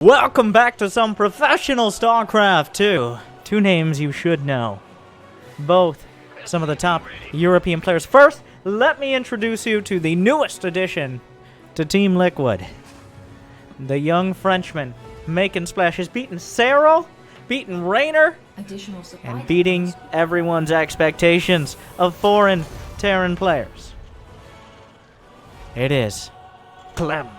Welcome back to some professional Starcraft 2. Two names you should know. Both some of the top European players. First, let me introduce you to the newest addition to Team Liquid. The young Frenchman making splashes, beating Cyril, beating Raynor, and beating everyone's expectations of foreign Terran players. It is Clem.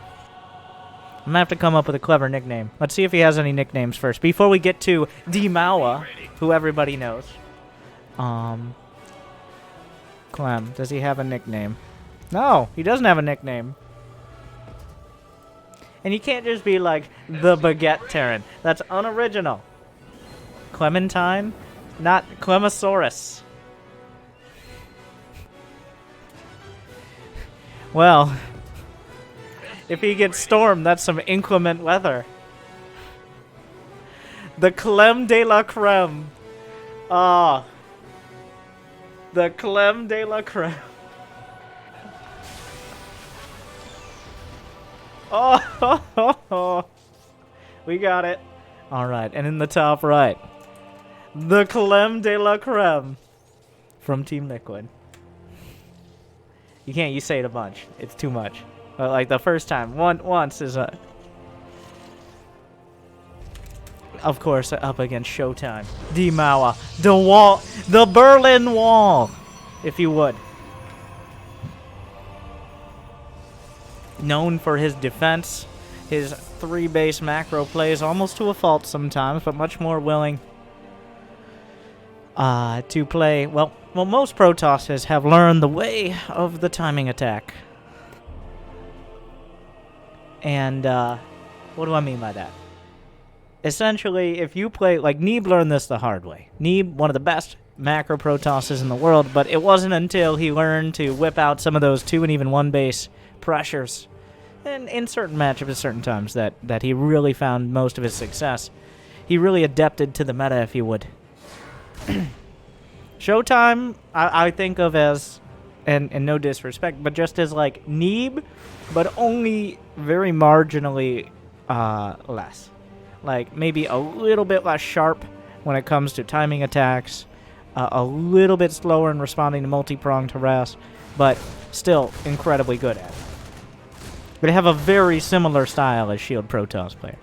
I'm gonna have to come up with a clever nickname. Let's see if he has any nicknames first. Before we get to Dimawa, who everybody knows. Clem, does he have a nickname? No, he doesn't have a nickname. And you can't just be like, the Baguette Terran. That's unoriginal. Clementine? Not Clemosaurus. Well, if he gets stormed, that's some inclement weather. The Clem de la Creme. Ah. The Clem de la Creme. Oh, we got it. Alright, and in the top right, the Clem de la Creme from Team Liquid. You say it a bunch. It's too much. But like the first time, once is a... Of course, up against Showtime. Dimawa. The wall. The Berlin Wall. If you would. Known for his defense. His 3-base macro plays almost to a fault sometimes, but much more willing to play... Well, most Protosses have learned the way of the timing attack. And, what do I mean by that? Essentially, if you play... Like, Neeb learned this the hard way. Neeb, one of the best macro Protosses in the world, but it wasn't until he learned to whip out some of those 2 and even 1 base pressures and in certain matchups at certain times that he really found most of his success. He really adapted to the meta, if you would. Showtime, I think of as... And no disrespect, but just as, like, Neeb, but only very marginally less. Like, maybe a little bit less sharp when it comes to timing attacks, a little bit slower in responding to multi-pronged harass, but still incredibly good at it. They have a very similar style as Shield Protoss players.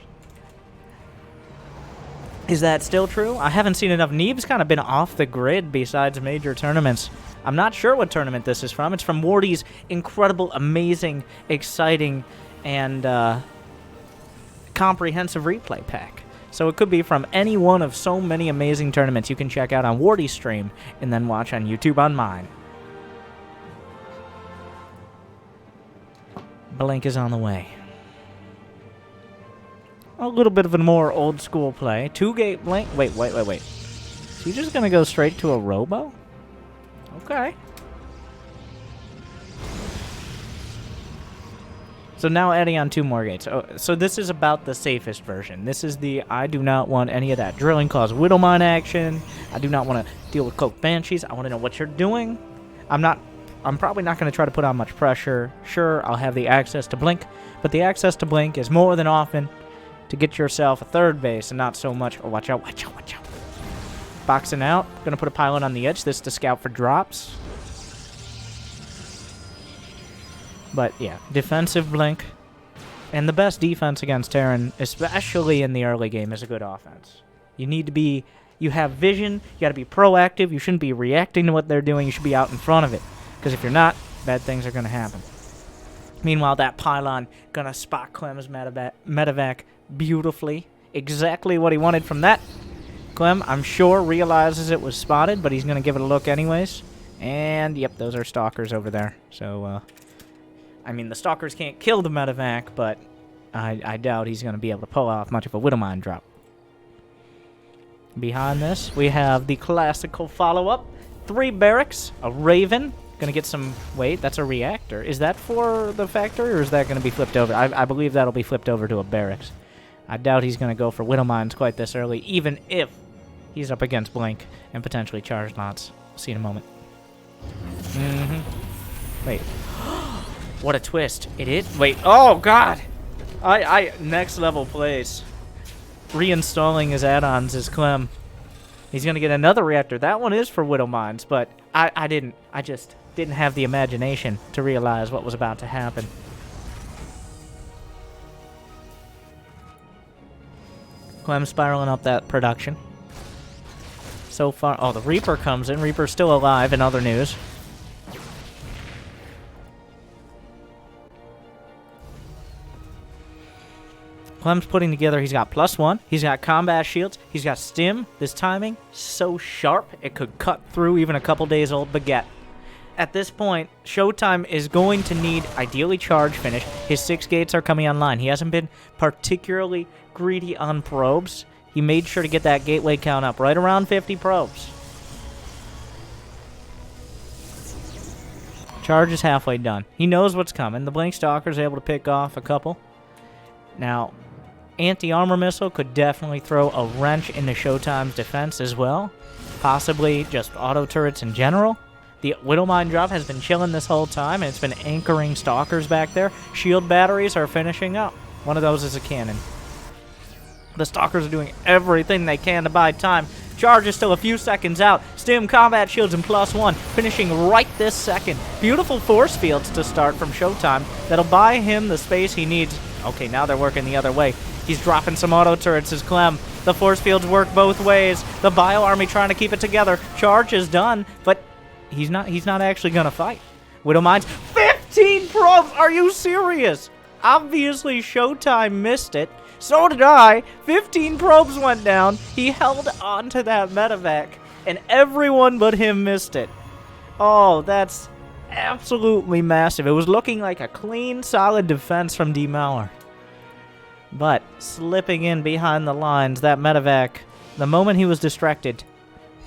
Is that still true? I haven't seen enough. Neeb's kind of been off the grid besides major tournaments. I'm not sure what tournament this is from. It's from Wardy's incredible, amazing, exciting, and comprehensive replay pack. So it could be from any one of so many amazing tournaments you can check out on Wardy's stream and then watch on YouTube on mine. Blink is on the way. A little bit of a more old-school play. 2-gate Blink. Wait. Is he just going to go straight to a Robo? Okay. So now adding on 2 more gates. Oh, so this is about the safest version. This is the I do not want any of that drilling cause Widowmine action. I do not want to deal with Coke Banshees. I want to know what you're doing. I'm probably not going to try to put on much pressure. Sure, I'll have the access to Blink, but the access to Blink is more than often to get yourself a 3rd base and not so much... Oh, watch out. Boxing out. Gonna put a pylon on the edge. This to scout for drops. But, yeah. Defensive Blink. And the best defense against Terran, especially in the early game, is a good offense. You need to be... You have vision. You gotta be proactive. You shouldn't be reacting to what they're doing. You should be out in front of it. Because if you're not, bad things are gonna happen. Meanwhile, that pylon gonna spot Clem's medevac beautifully. Exactly what he wanted from that. Clem, I'm sure, realizes it was spotted, but he's going to give it a look anyways. And, yep, those are stalkers over there. So, I mean, the stalkers can't kill the medevac, but I doubt he's going to be able to pull off much of a Widowmine drop. Behind this, we have the classical follow-up. 3 barracks, a Raven. Going to get some... Wait, that's a reactor. Is that for the factory, or is that going to be flipped over? I believe that'll be flipped over to a barracks. I doubt he's going to go for Widowmines quite this early, even if he's up against Blink and potentially Charge Lots. See in a moment. Wait. What a twist. It is? Wait. Oh, God. Next level plays. Reinstalling his add-ons is Clem. He's gonna get another reactor. That one is for Widow Mines, but I just didn't have the imagination to realize what was about to happen. Clem spiraling up that production. So far, oh, the Reaper comes in. Reaper's still alive in other news. Clem's putting together, he's got +1, he's got combat shields, he's got stim. This timing, so sharp, it could cut through even a couple days old baguette. At this point, Showtime is going to need, ideally, charge finish. His 6 gates are coming online. He hasn't been particularly greedy on probes. He made sure to get that gateway count up, right around 50 probes. Charge is halfway done. He knows what's coming. The Blink Stalker's able to pick off a couple. Now, anti-armor missile could definitely throw a wrench into Showtime's defense as well. Possibly just auto turrets in general. The Widow Mine drop has been chilling this whole time, and it's been anchoring Stalkers back there. Shield batteries are finishing up. One of those is a cannon. The Stalkers are doing everything they can to buy time. Charge is still a few seconds out. Stim, combat shields, and +1, finishing right this second. Beautiful force fields to start from Showtime. That'll buy him the space he needs. Okay, now they're working the other way. He's dropping some auto turrets as Clem. The force fields work both ways. The Bio Army trying to keep it together. Charge is done, but he's not actually gonna fight. Widow Mines, 15 probes! Are you serious? Obviously, Showtime missed it. So did I. 15 probes went down. He held onto that medevac, and everyone but him missed it. Oh, that's absolutely massive. It was looking like a clean, solid defense from D. Mauer. But slipping in behind the lines, that medevac, the moment he was distracted,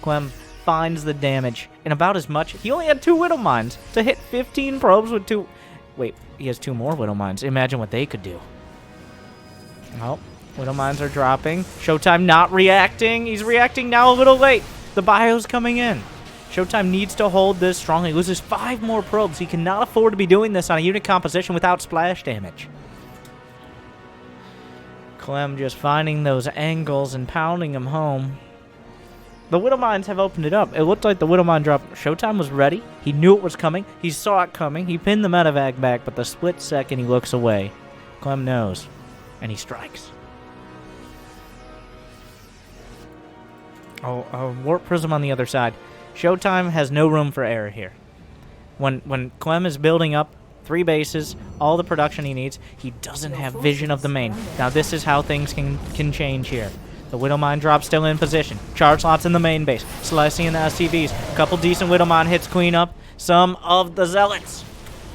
Clem finds the damage. And about as much, he only had 2 Widow Mines to hit 15 probes with 2. Wait, he has 2 more Widow Mines. Imagine what they could do. Oh, Widow Mines are dropping. Showtime not reacting. He's reacting now a little late. The Bio's coming in. Showtime needs to hold this strong. He loses 5 more probes. He cannot afford to be doing this on a unit composition without splash damage. Clem just finding those angles and pounding them home. The Widow Mines have opened it up. It looked like the Widow Mine drop. Showtime was ready. He knew it was coming. He saw it coming. He pinned the medevac back, but the split second he looks away, Clem knows, and he strikes. Oh, a Warp Prism on the other side. Showtime has no room for error here. When Clem is building up 3 bases, all the production he needs, he doesn't have vision of the main. Now this is how things can change here. The Widow Mine drop still in position. Charge slots in the main base. Slicing in the SCVs. A couple decent Widow Mine hits clean up some of the Zealots.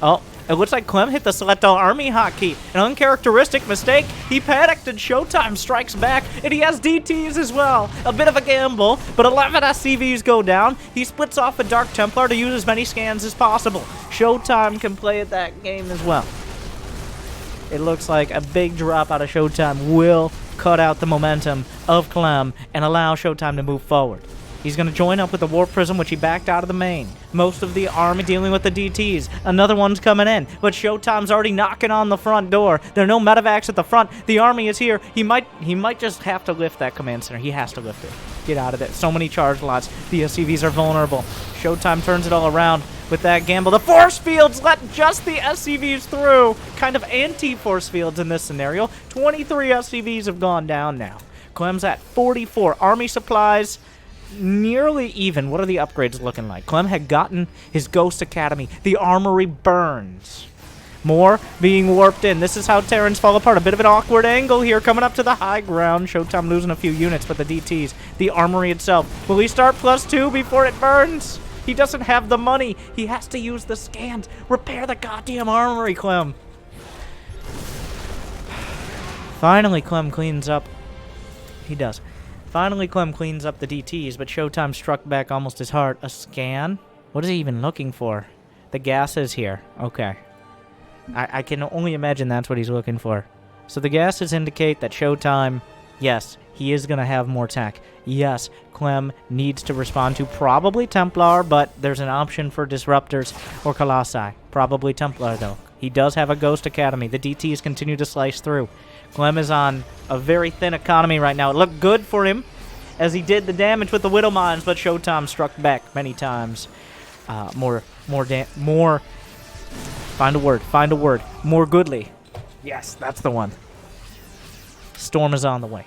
Oh, it looks like Clem hit the Select All Army hotkey. An uncharacteristic mistake. He panicked and Showtime strikes back, and he has DTs as well. A bit of a gamble, but 11 SCVs go down. He splits off a Dark Templar to use as many scans as possible. Showtime can play at that game as well. It looks like a big drop out of Showtime will cut out the momentum of Clem and allow Showtime to move forward. He's going to join up with the Warp Prism, which he backed out of the main. Most of the army dealing with the DTs. Another one's coming in, but Showtime's already knocking on the front door. There are no medevacs at the front. The army is here. He might just have to lift that command center. He has to lift it. Get out of it. So many charge lots. The SCVs are vulnerable. Showtime turns it all around with that gamble. The force fields let just the SCVs through. Kind of anti-force fields in this scenario. 23 SCVs have gone down now. Clem's at 44. Army supplies nearly even. What are the upgrades looking like? Clem had gotten his Ghost Academy. The armory burns. More being warped in. This is how Terrans fall apart. A bit of an awkward angle here coming up to the high ground. Showtime losing a few units, but the DTs, the armory itself. Will he start +2 before it burns? He doesn't have the money. He has to use the scans. Repair the goddamn armory, Clem. Finally, Clem cleans up. He does. Finally, Clem cleans up the DTs, but Showtime struck back almost as hard. A scan? What is he even looking for? The gas is here. Okay. I can only imagine that's what he's looking for. So the gases indicate that Showtime, yes, he is going to have more tech. Yes, Clem needs to respond to probably Templar, but there's an option for Disruptors or Colossi. Probably Templar, though. He does have a Ghost Academy. The DTs continue to slice through. Clem is on a very thin economy right now. It looked good for him as he did the damage with the Widow Mines, but Showtime struck back many times. More. Find a word. More goodly. Yes, that's the one. Storm is on the way.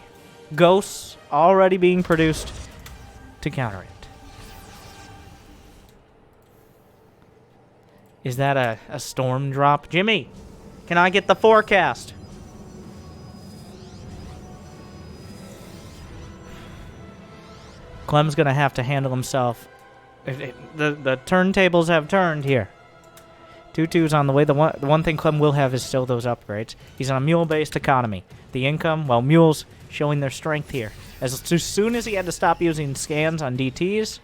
Ghosts already being produced to counter it. Is that a storm drop? Jimmy, can I get the forecast? Clem's going to have to handle himself. The turntables have turned here. 2-2's on the way. The one thing Clem will have is still those upgrades. He's on a mule-based economy. The income, well, mules showing their strength here. As soon as he had to stop using scans on DTs,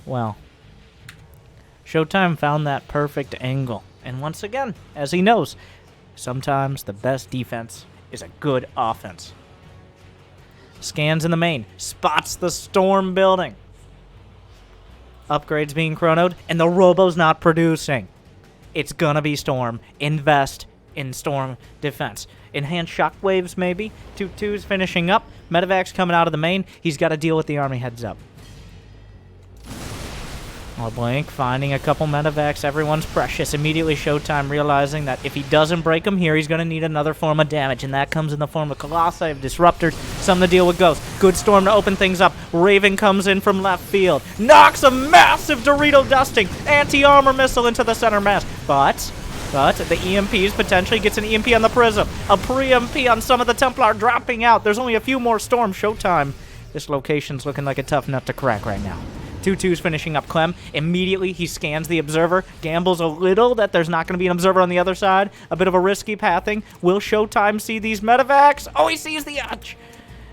well, Showtime found that perfect angle. And once again, as he knows, sometimes the best defense is a good offense. Scans in the main. Spots the storm building. Upgrades being chronoed, and the robo's not producing. It's gonna be storm. Invest in storm defense. Enhanced shockwaves, maybe. 2-2's finishing up. Medevac's coming out of the main. He's got to deal with the army heads up. Blink finding a couple medevacs. Everyone's precious. Immediately Showtime realizing that if he doesn't break them here, he's going to need another form of damage, and that comes in the form of Colossi of Disruptors. Something to deal with Ghost. Good Storm to open things up. Raven comes in from left field. Knocks a massive Dorito dusting. Anti-armor missile into the center mass. But the EMPs potentially gets an EMP on the Prism. A pre-EMP on some of the Templar dropping out. There's only a few more Storm. Showtime. This location's looking like a tough nut to crack right now. 2-2's finishing up Clem. Immediately, he scans the Observer. Gambles a little that there's not going to be an Observer on the other side. A bit of a risky pathing. Will Showtime see these medevacs? Oh, he sees the edge.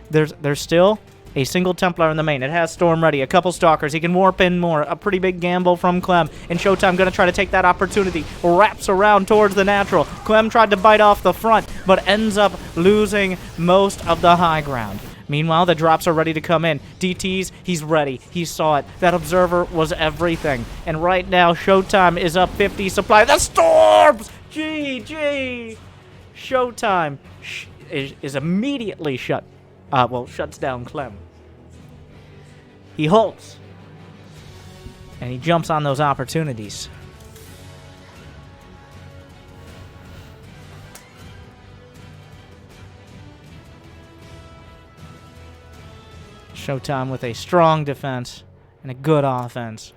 There's still a single Templar in the main. It has Storm ready. A couple Stalkers. He can warp in more. A pretty big gamble from Clem. And Showtime going to try to take that opportunity. Wraps around towards the natural. Clem tried to bite off the front, but ends up losing most of the high ground. Meanwhile, the drops are ready to come in. DTs, he's ready. He saw it. That Observer was everything. And right now, Showtime is up 50 supply. The Storms! GG! Showtime is immediately shuts down Clem. He halts. And he jumps on those opportunities. Showtime with a strong defense and a good offense.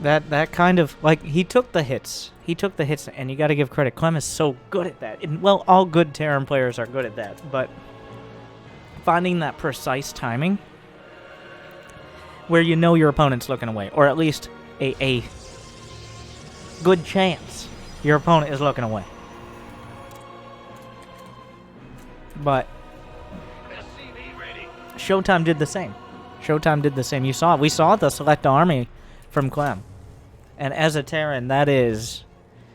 That kind of, like, he took the hits. And you got to give credit. Clem is so good at that. And, well, all good Terran players are good at that, but finding that precise timing where you know your opponent's looking away, or at least a good chance your opponent is looking away. But Showtime did the same. You saw it. We saw the select army from Clem. And as a Terran, that is,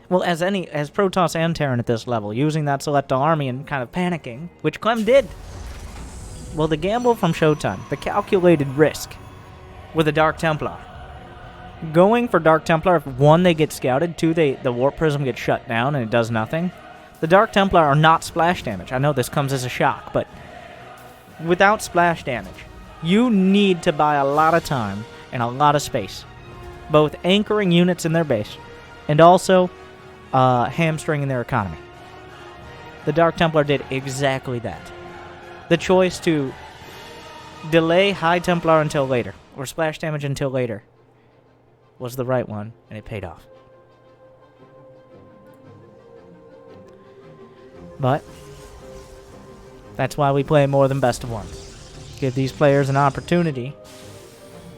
well, as Protoss and Terran at this level, using that select army and kind of panicking, which Clem did. Well, the gamble from Showtime, the calculated risk with a Dark Templar. Going for Dark Templar, if one, they get scouted, two, the Warp Prism gets shut down and it does nothing. The Dark Templar are not splash damage. I know this comes as a shock, but without splash damage, you need to buy a lot of time and a lot of space, both anchoring units in their base and also hamstringing their economy. The Dark Templar did exactly that. The choice to delay High Templar until later, or splash damage until later, was the right one, and it paid off. But that's why we play more than best of ones. Give these players an opportunity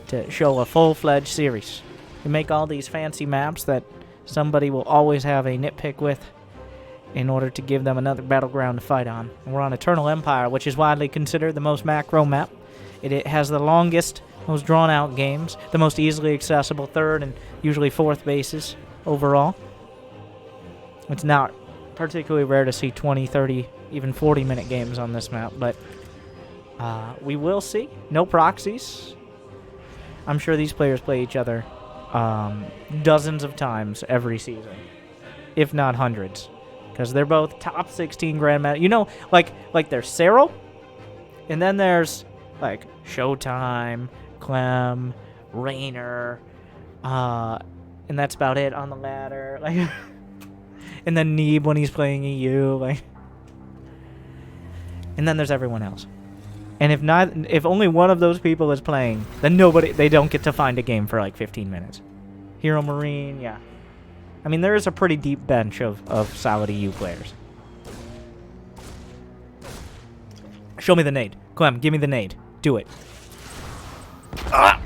to show a full-fledged series. You make all these fancy maps that somebody will always have a nitpick with in order to give them another battleground to fight on. And we're on Eternal Empire, which is widely considered the most macro map. It has the longest, most drawn-out games, the most easily accessible third and usually fourth bases overall. It's not particularly rare to see 20, 30, even 40-minute games on this map, but we will see. No proxies. I'm sure these players play each other dozens of times every season, if not hundreds, because they're both top 16 Grandmaster. You know, like there's Cyril, and then there's like Showtime, Clem, Rainer, and that's about it on the ladder. Like, and then Neeb when he's playing EU, like, and then there's everyone else. And if only one of those people is playing, then they don't get to find a game for like 15 minutes. Hero Marine, yeah. I mean, there is a pretty deep bench of solid EU players. Show me the nade. Clem, give me the nade. Do it. Ah!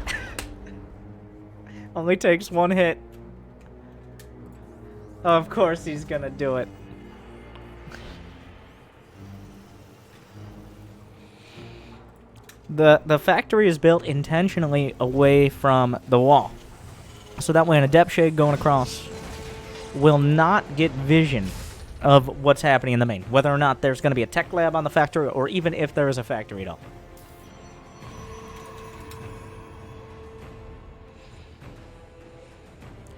Only takes one hit. Of course he's gonna do it. The factory is built intentionally away from the wall. So that way an Adept Shade going across will not get vision of what's happening in the main. Whether or not there's going to be a tech lab on the factory, or even if there is a factory at all.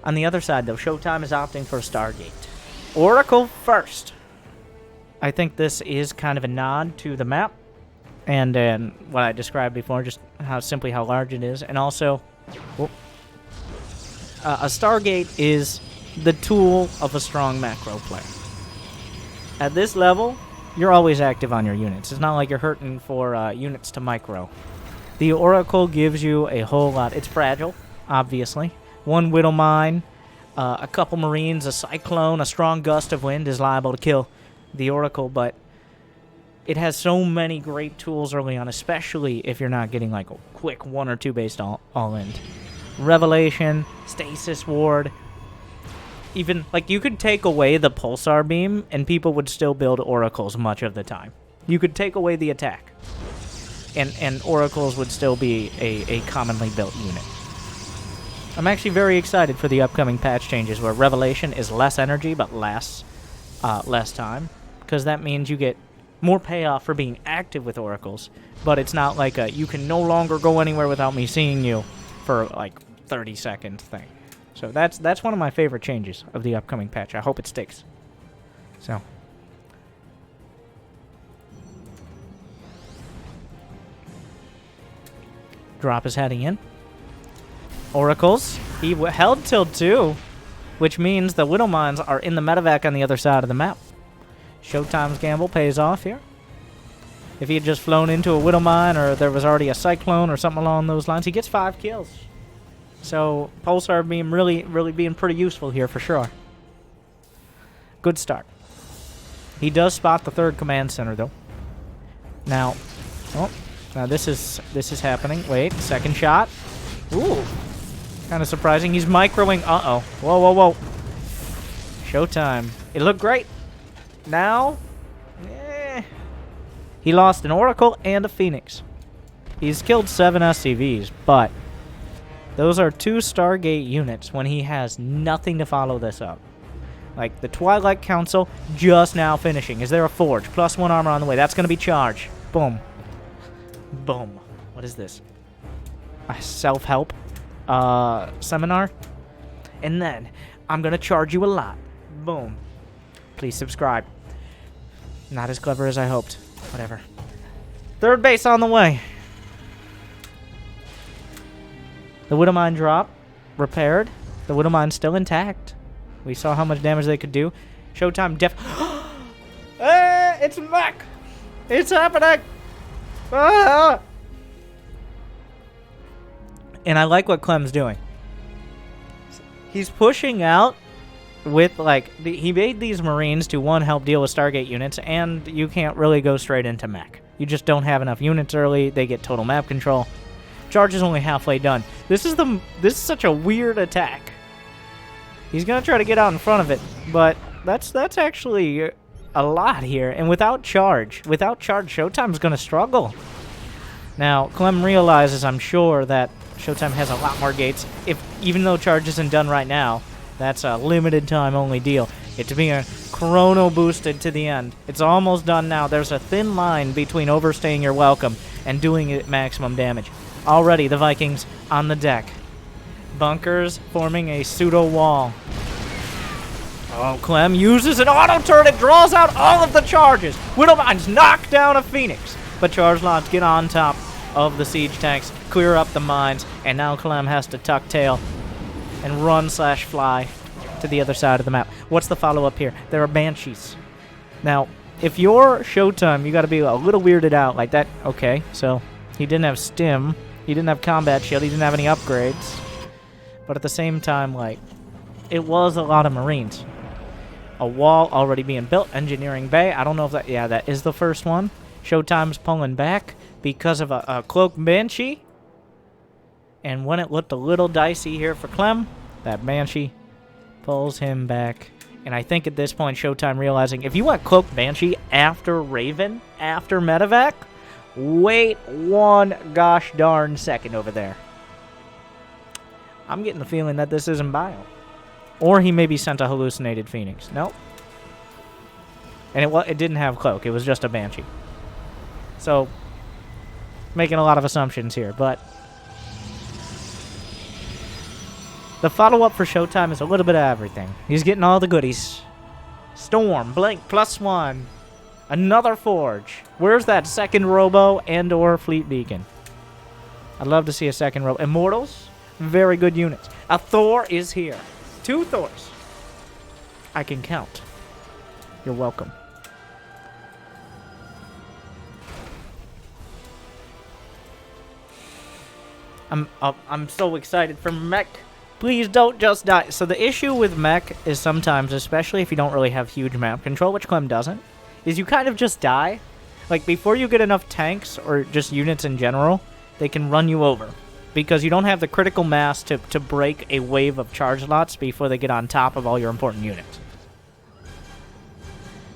On the other side, though, Showtime is opting for Stargate. Oracle first. I think this is kind of a nod to the map. And what I described before, just how large it is. And also, a Stargate is the tool of a strong macro player. At this level, you're always active on your units. It's not like you're hurting for units to micro. The Oracle gives you a whole lot. It's fragile, obviously. One Widow Mine, a couple Marines, a Cyclone, a strong gust of wind is liable to kill the Oracle, but it has so many great tools early on, especially if you're not getting like a quick 1 or 2 based all-in. Revelation, Stasis Ward. Even, like, you could take away the Pulsar Beam, and people would still build Oracles much of the time. You could take away the attack, and Oracles would still be a commonly built unit. I'm actually very excited for the upcoming patch changes, where Revelation is less energy, but less time, because that means you get more payoff for being active with Oracles, but it's not like a you can no longer go anywhere without me seeing you for like 30 seconds thing. So that's one of my favorite changes of the upcoming patch. I hope it sticks. So drop is heading in. Oracles, he held till 2, which means the Widow Mines are in the medevac on the other side of the map. Showtime's gamble pays off here. If he had just flown into a Widow Mine, or there was already a Cyclone or something along those lines, he gets 5 kills. So Pulsar Beam really being pretty useful here for sure. Good start. He does spot the 3rd command center though. Now this is happening. Wait, second shot. Ooh, kind of surprising. He's microing. Uh-oh. Whoa. Showtime. It looked great. Now, he lost an Oracle and a Phoenix. He's killed 7 SCVs, but those are 2 Stargate units when he has nothing to follow this up. Like, the Twilight Council just now finishing. Is there a Forge? +1 armor on the way. That's going to be charge. Boom. Boom. What is this? A self-help seminar? And then, I'm going to charge you a lot. Boom. Please subscribe. Not as clever as I hoped. Whatever. 3rd base on the way. The Widow Mine drop. Repaired. The Widow Mine's still intact. We saw how much damage they could do. Showtime Hey, it's MECH! It's happening! Ah! And I like what Clem's doing. He's pushing out with, like, he made these Marines to, 1, help deal with Stargate units, and you can't really go straight into MECH. You just don't have enough units early. They get total map control. Charge is only halfway done. This is such a weird attack. He's gonna try to get out in front of it, but that's actually a lot here. And without charge, Showtime's gonna struggle. Now, Clem realizes, I'm sure, that Showtime has a lot more gates. Even though charge isn't done right now, that's a limited time only deal. It's being chrono boosted to the end. It's almost done now. There's a thin line between overstaying your welcome and doing it maximum damage. Already, the Vikings on the deck. Bunkers forming a pseudo wall. Oh, Clem uses an auto turret. It draws out all of the charges. Widowmines knock down a Phoenix. But charge lots get on top of the siege tanks, clear up the mines, and now Clem has to tuck tail and run/fly to the other side of the map. What's the follow-up here? There are Banshees. Now, if you're Showtime, you got to be a little weirded out like that. Okay, so he didn't have stim. He didn't have combat shield. He didn't have any upgrades. But at the same time, like, it was a lot of Marines. A wall already being built. Engineering Bay. I don't know if that... Yeah, that is the first one. Showtime's pulling back because of a cloaked Banshee. And when it looked a little dicey here for Clem, that Banshee pulls him back. And I think at this point, Showtime realizing, if you want cloaked Banshee after Raven, after Medevac, wait one gosh darn second over there. I'm getting the feeling that this isn't Bio. Or he maybe sent a hallucinated Phoenix. Nope. And it didn't have cloak. It was just a Banshee. So, making a lot of assumptions here, but the follow-up for Showtime is a little bit of everything. He's getting all the goodies. Storm, Blink, +1. Another Forge. Where's that second Robo and or Fleet Beacon? I'd love to see a second Robo. Immortals, very good units. A Thor is here. 2 Thors. I can count. You're welcome. I'm so excited for MECH. Please don't just die. So the issue with MECH is sometimes, especially if you don't really have huge map control, which Clem doesn't, is you kind of just die. Like, before you get enough tanks, or just units in general, they can run you over. Because you don't have the critical mass to break a wave of charge lots before they get on top of all your important units.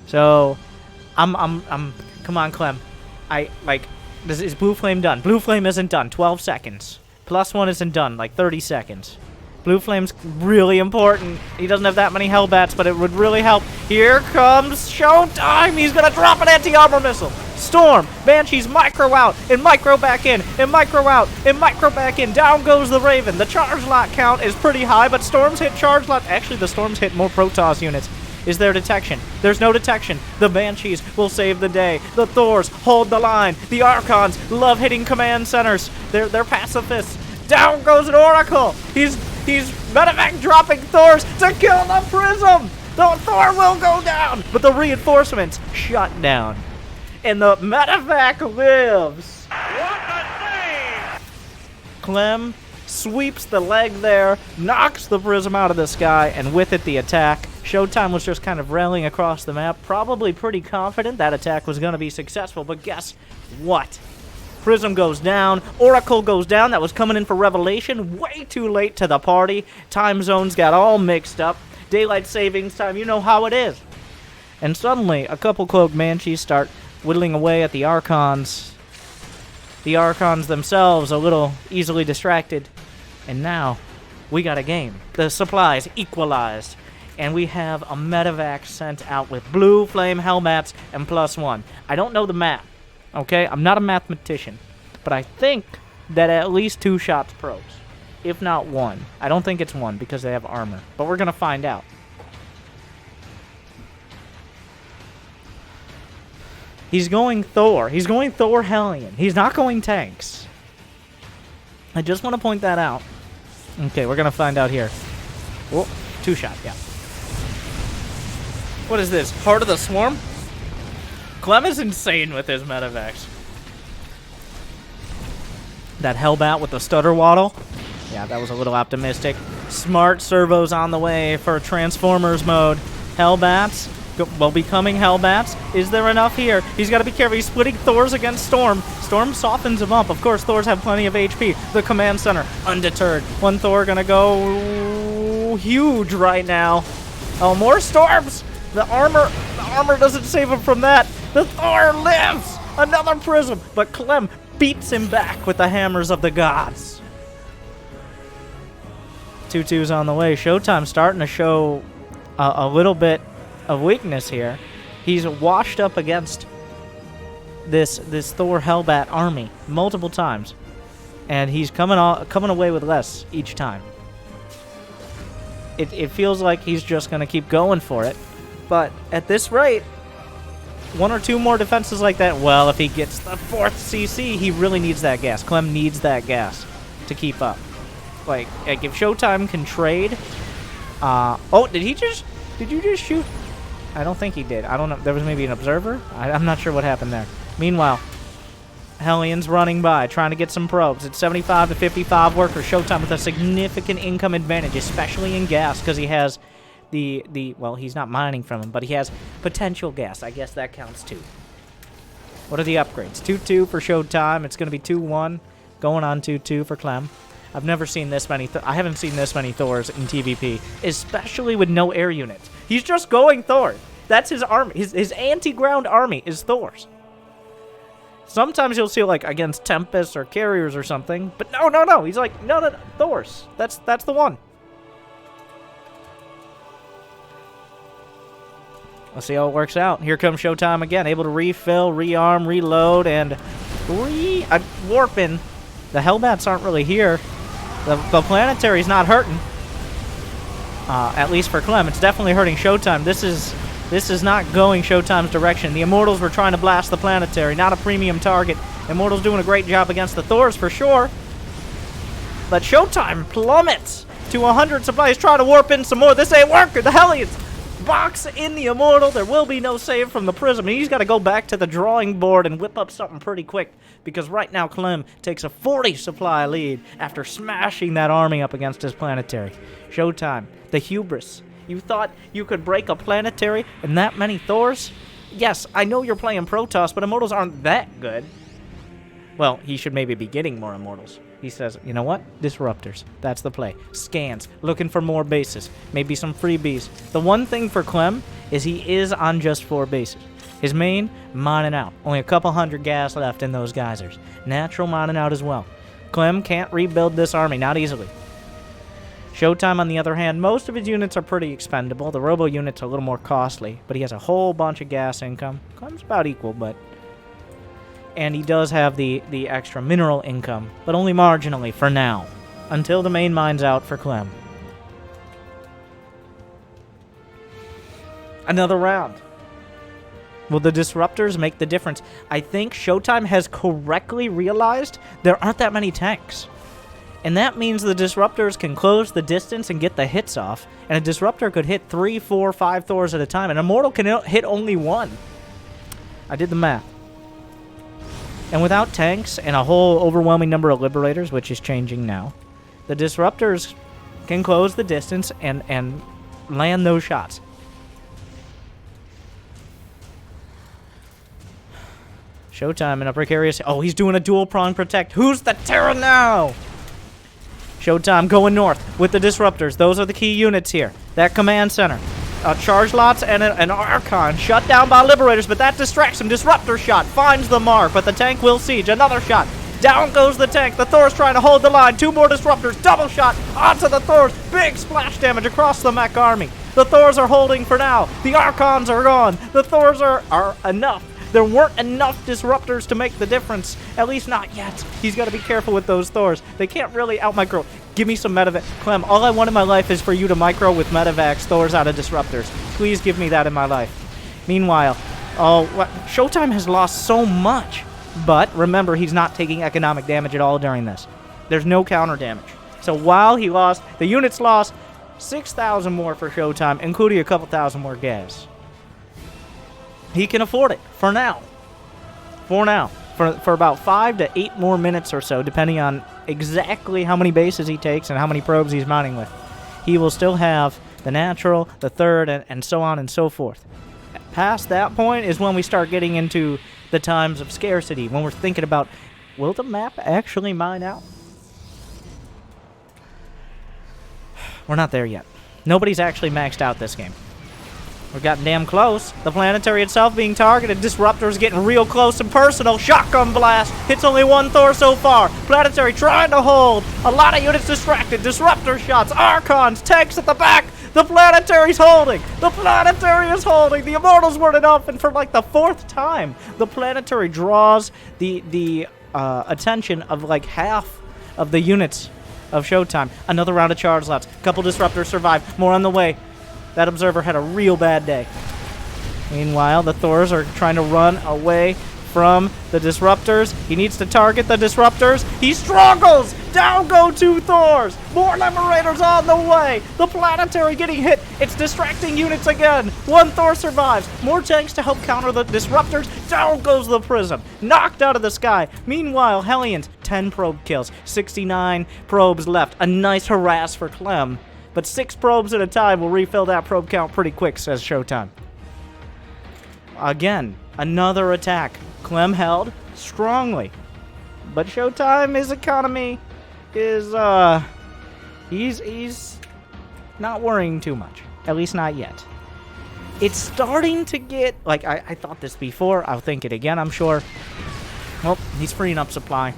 So, come on, Clem. Is Blue Flame done? Blue Flame isn't done. 12 seconds. +1 isn't done. Like 30 seconds. Blue Flame's really important. He doesn't have that many Hellbats, but it would really help. Here comes Showtime. He's going to drop an anti-armor missile. Storm. Banshees micro out. And micro back in. And micro out. And micro back in. Down goes the Raven. The charge lot count is pretty high, but Storms hit charge lot. Actually, the Storms hit more Protoss units. Is there detection? There's no detection. The Banshees will save the day. The Thors hold the line. The Archons love hitting command centers. They're pacifists. Down goes an Oracle. He's medevac dropping Thors to kill the Prism. The Thor will go down, but the reinforcements shut down. And the medevac lives. What a save! Clem sweeps the leg there, knocks the Prism out of the sky, and with it the attack. Showtime was just kind of railing across the map, probably pretty confident that attack was going to be successful, but guess what? Prism goes down, Oracle goes down, that was coming in for Revelation, way too late to the party, time zones got all mixed up, daylight savings time, you know how it is. And suddenly, a couple cloaked Banshees start whittling away at the Archons. The Archons themselves a little easily distracted, and now we got a game. The supplies equalized. And we have a medevac sent out with Blue Flame Hellbats and +1. I don't know the map, okay? I'm not a mathematician. But I think that at least 2 shots pros, if not 1. I don't think it's 1 because they have armor. But we're going to find out. He's going Thor. He's going Thor Hellion. He's not going tanks. I just want to point that out. Okay, we're going to find out here. Whoa, 2 shot, yeah. What is this? Heart of the Swarm? Clem is insane with his medevacs. That Hellbat with the stutter waddle. Yeah, that was a little optimistic. Smart servos on the way for Transformers mode. Hellbats will be coming Hellbats. Is there enough here? He's got to be careful. He's splitting Thors against Storm. Storm softens him up. Of course, Thors have plenty of HP. The command center, undeterred. One Thor gonna go huge right now. Oh, more Storms! The armor doesn't save him from that. The Thor lives! Another Prism! But Clem beats him back with the hammers of the gods. 2-2's on the way. Showtime starting to show a little bit of weakness here. He's washed up against this Thor Hellbat army multiple times, and he's coming away with less each time. It feels like he's just going to keep going for it, but at this rate, 1 or 2 more defenses like that, well, if he gets the 4th CC, he really needs that gas. Clem needs that gas to keep up. Like if Showtime can trade... oh, did you just shoot? I don't think he did. I don't know. There was maybe an observer? I'm not sure what happened there. Meanwhile, Hellions running by, trying to get some probes. It's 75 to 55 workers. Showtime with a significant income advantage, especially in gas, because he has well, he's not mining from him, but he has potential gas. I guess that counts too. What are the upgrades? 2-2 for Showtime. It's going to be 2-1, going on 2-2 for Clem. I've never seen this many. I haven't seen this many Thors in TVP, especially with no air units. He's just going Thor. That's his army. His anti-ground army is Thor's. Sometimes you'll see like against Tempests or Carriers or something, but no. He's like no, Thor's. That's the one. Let's see how it works out. Here comes Showtime again, able to refill, rearm, reload, and warp in. The Hellbats aren't really here. The Planetary's not hurting. At least for Clem. It's definitely hurting Showtime. This is not going Showtime's direction. The Immortals were trying to blast the Planetary. Not a premium target. Immortals doing a great job against the Thors for sure. But Showtime plummets to 100 supplies. Trying to warp in some more. This ain't working. The Hellions box in the Immortal. There will be no save from the Prism. And he's got to go back to the drawing board and whip up something pretty quick. Because right now Clem takes a 40 supply lead after smashing that army up against his Planetary. Showtime, the hubris. You thought you could break a Planetary and that many Thors? Yes, I know you're playing Protoss, but Immortals aren't that good. Well, he should maybe be getting more Immortals. He says, you know what? Disruptors. That's the play. Scans. Looking for more bases. Maybe some freebies. The one thing for Clem is he is on just 4 bases. His main, mining out. Only a couple hundred gas left in those geysers. Natural mining out as well. Clem can't rebuild this army, not easily. Showtime, on the other hand, most of his units are pretty expendable. The robo unit's a little more costly, but he has a whole bunch of gas income. Clem's about equal, but... And he does have the extra mineral income, but only marginally for now, until the main mine's out for Clem. Another round. Will the Disruptors make the difference? I think Showtime has correctly realized there aren't that many tanks. And that means the Disruptors can close the distance and get the hits off, and a Disruptor could hit 3, 4, 5 Thors at a time, and Immortal can hit only 1. I did the math. And without tanks and a whole overwhelming number of Liberators, which is changing now, the Disruptors can close the distance and land those shots. Showtime in a precarious... Oh, he's doing a dual-prong protect. Who's the Terra now? Showtime going north with the Disruptors. Those are the key units here. That command center. Charge lots and an Archon shut down by Liberators, but that distracts him. Disruptor shot finds the mark, but the tank will siege. Another shot. Down goes the tank. The Thor's trying to hold the line. 2 more Disruptors. Double shot onto the Thors. Big splash damage across the mech army. The Thors are holding for now. The Archons are gone. The Thors are enough. There weren't enough Disruptors to make the difference. At least not yet. He's got to be careful with those Thors. They can't really out-micro. Give me some medevac. Clem, all I want in my life is for you to micro with medevacs Thors out of Disruptors. Please give me that in my life. Meanwhile, Showtime has lost so much. But remember, he's not taking economic damage at all during this. There's no counter damage. So while he lost, the units lost 6,000 more for Showtime, including a couple thousand more gas. He can afford it for now. For about 5 to 8 more minutes or so, depending on exactly how many bases he takes and how many probes he's mining with. He will still have the natural, the third, and so on and so forth. Past that point is when we start getting into the times of scarcity, when we're thinking about, will the map actually mine out? We're not there yet. Nobody's actually maxed out this game. We've gotten damn close. The Planetary itself being targeted. Disruptors getting real close and personal. Shotgun blast. Hits only 1 Thor so far. Planetary trying to hold. A lot of units distracted. Disruptor shots. Archons. Tanks at the back. The Planetary's holding! The Planetary is holding! The Immortals weren't enough, and for like the 4th time, the Planetary draws the attention of like half of the units of Showtime. Another round of charge slots. Couple disruptors survive. More on the way. That observer had a real bad day. Meanwhile, the Thors are trying to run away from the disruptors. He needs to target the disruptors. He struggles! Down go 2 Thors! More Liberators on the way! The Planetary getting hit. It's distracting units again. 1 Thor survives. More tanks to help counter the disruptors. Down goes the Prism. Knocked out of the sky. Meanwhile, Hellions, 10 probe kills. 69 probes left. A nice harass for Clem. But 6 probes at a time will refill that probe count pretty quick, says Showtime. Again, another attack. Clem held strongly. But Showtime, his economy is, he's not worrying too much. At least not yet. It's starting to get, like, I thought this before. I'll think it again, I'm sure. Well, he's freeing up supply.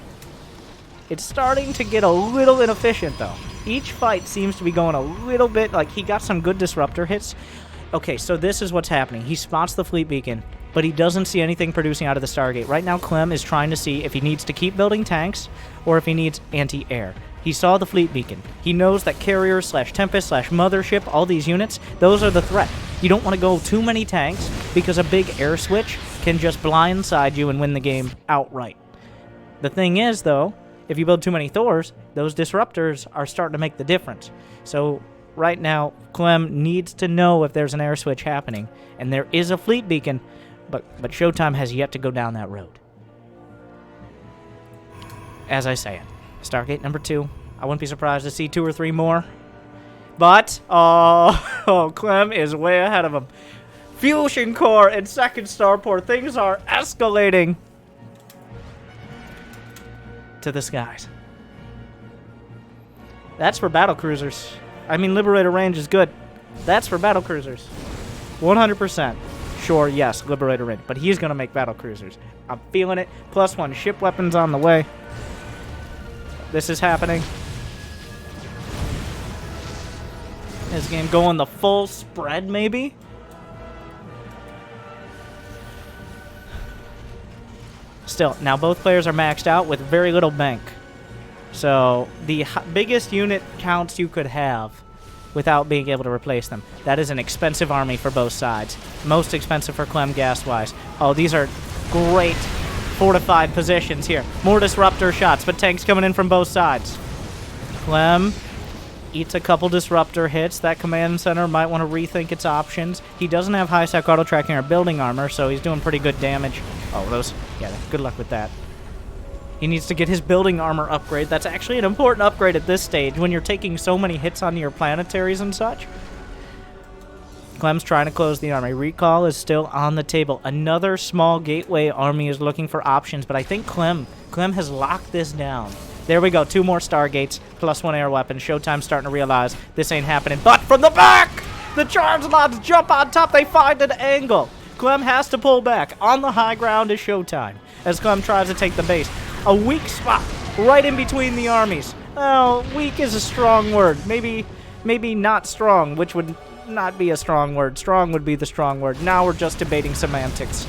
It's starting to get a little inefficient, though. Each fight seems to be going a little bit, like, he got some good disruptor hits. Okay, so this is what's happening. He spots the fleet beacon, but he doesn't see anything producing out of the Stargate. Right now, Clem is trying to see if he needs to keep building tanks or if he needs anti-air. He saw the fleet beacon. He knows that carrier / Tempest / Mothership, all these units, those are the threat. You don't want to go too many tanks because a big air switch can just blindside you and win the game outright. The thing is, though, if you build too many Thors, those disruptors are starting to make the difference. So right now, Clem needs to know if there's an air switch happening, and there is a fleet beacon, but Showtime has yet to go down that road. As I say it, Stargate number 2. I wouldn't be surprised to see 2 or 3 more. But, Clem is way ahead of him. Fusion Core and 2nd Starport, things are escalating to the skies. That's for battlecruisers. I mean, Liberator range is good. That's for battlecruisers. 100%. Sure, yes, Liberator range. But he's going to make battlecruisers. I'm feeling it. +1 ship weapons on the way. This is happening. This game going the full spread, maybe? Still, now both players are maxed out with very little bank. So, the biggest unit counts you could have without being able to replace them. That is an expensive army for both sides. Most expensive for Clem gas-wise. Oh, these are great fortified positions here. More disruptor shots, but tanks coming in from both sides. Clem eats a couple disruptor hits. That command center might want to rethink its options. He doesn't have high-sec auto-tracking or building armor, so he's doing pretty good damage. Oh, those... yeah, good luck with that. He needs to get his building armor upgrade. That's actually an important upgrade at this stage when you're taking so many hits onto your planetaries and such. Clem's trying to close the army. Recall is still on the table. Another small gateway army is looking for options, but I think Clem has locked this down. There we go. 2 more Stargates, +1 air weapon. Showtime's starting to realize this ain't happening. But from the back! The charge lots jump on top. They find an angle. Clem has to pull back. On the high ground is Showtime as Clem tries to take the base. A weak spot right in between the armies. Oh, weak is a strong word. Maybe not strong, which would not be a strong word. Strong would be the strong word. Now we're just debating semantics.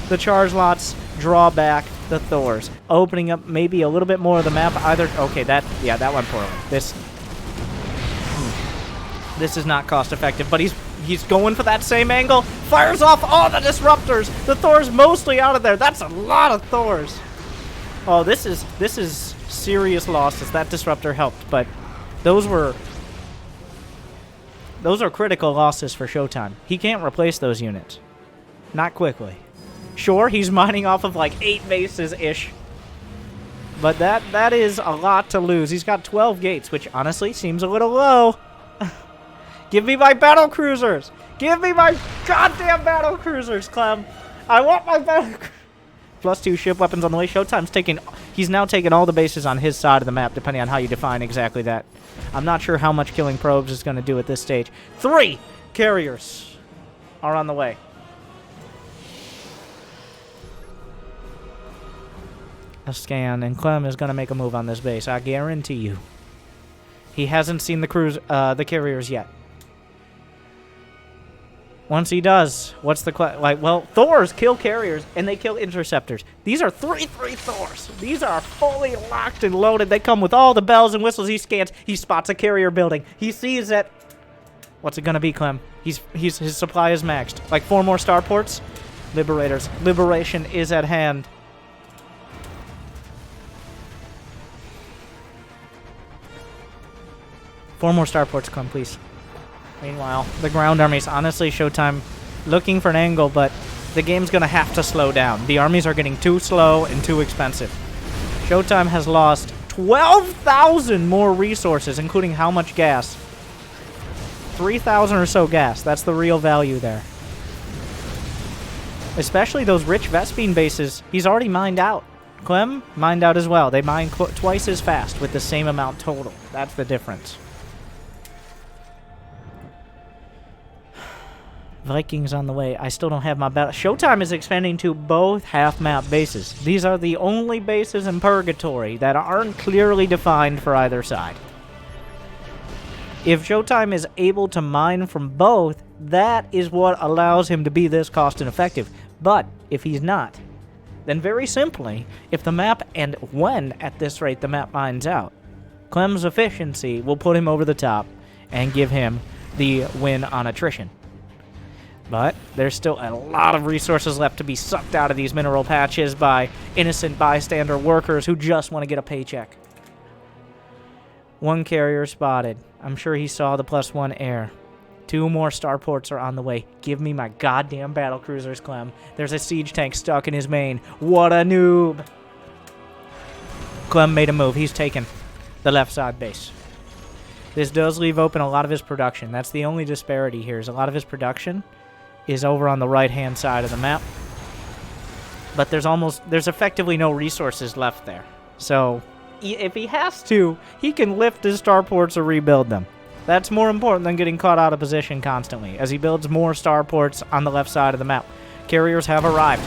The charge lots draw back the Thors, opening up maybe a little bit more of the map. Either okay, that went poorly. This is not cost effective, but he's going for that same angle. Fires off all the disruptors. The Thor's mostly out of there. That's a lot of Thors. Oh, this is serious losses. That disruptor helped, but those are critical losses for Showtime. He can't replace those units. Not quickly. Sure, he's mining off of like 8 bases-ish. But that is a lot to lose. He's got 12 gates, which honestly seems a little low. Give me my battlecruisers! Give me my goddamn battlecruisers, Clem! I want my battlecruisers! +2 ship weapons on the way. He's now taking all the bases on his side of the map, depending on how you define exactly that. I'm not sure how much killing probes is going to do at this stage. 3 carriers are on the way. A scan, and Clem is going to make a move on this base. I guarantee you. He hasn't seen the carriers yet. Once he does, what's the like? Well, Thors kill carriers and they kill interceptors. These are 3/3 Thors. These are fully locked and loaded. They come with all the bells and whistles. He scans. He spots a carrier building. He sees it. What's it gonna be, Clem? His supply is maxed. Like 4 more starports. Liberators. Liberation is at hand. Four more starports, Clem, please. Meanwhile, the ground armies, honestly, Showtime looking for an angle, but the game's going to have to slow down. The armies are getting too slow and too expensive. Showtime has lost 12,000 more resources, including how much gas? 3,000 or so gas. That's the real value there. Especially those rich Vespene bases, he's already mined out. Clem mined out as well. They mine twice as fast with the same amount total. That's the difference. Vikings on the way. I still don't have my battle. Showtime is expanding to both half-map bases. These are the only bases in Purgatory that aren't clearly defined for either side. If Showtime is able to mine from both, that is what allows him to be this cost and effective. But if he's not, then very simply, if the map, and when at this rate the map mines out, Clem's efficiency will put him over the top and give him the win on attrition. But there's still a lot of resources left to be sucked out of these mineral patches by innocent bystander workers who just want to get a paycheck. 1 carrier spotted. I'm sure he saw the +1 air. 2 more starports are on the way. Give me my goddamn battle cruisers, Clem. There's a siege tank stuck in his main. What a noob. Clem made a move. He's taken the left side base. This does leave open a lot of his production. That's the only disparity here, is a lot of his production is over on the right-hand side of the map. But there's effectively no resources left there. So, if he has to, he can lift his starports or rebuild them. That's more important than getting caught out of position constantly, as he builds more starports on the left side of the map. Carriers have arrived.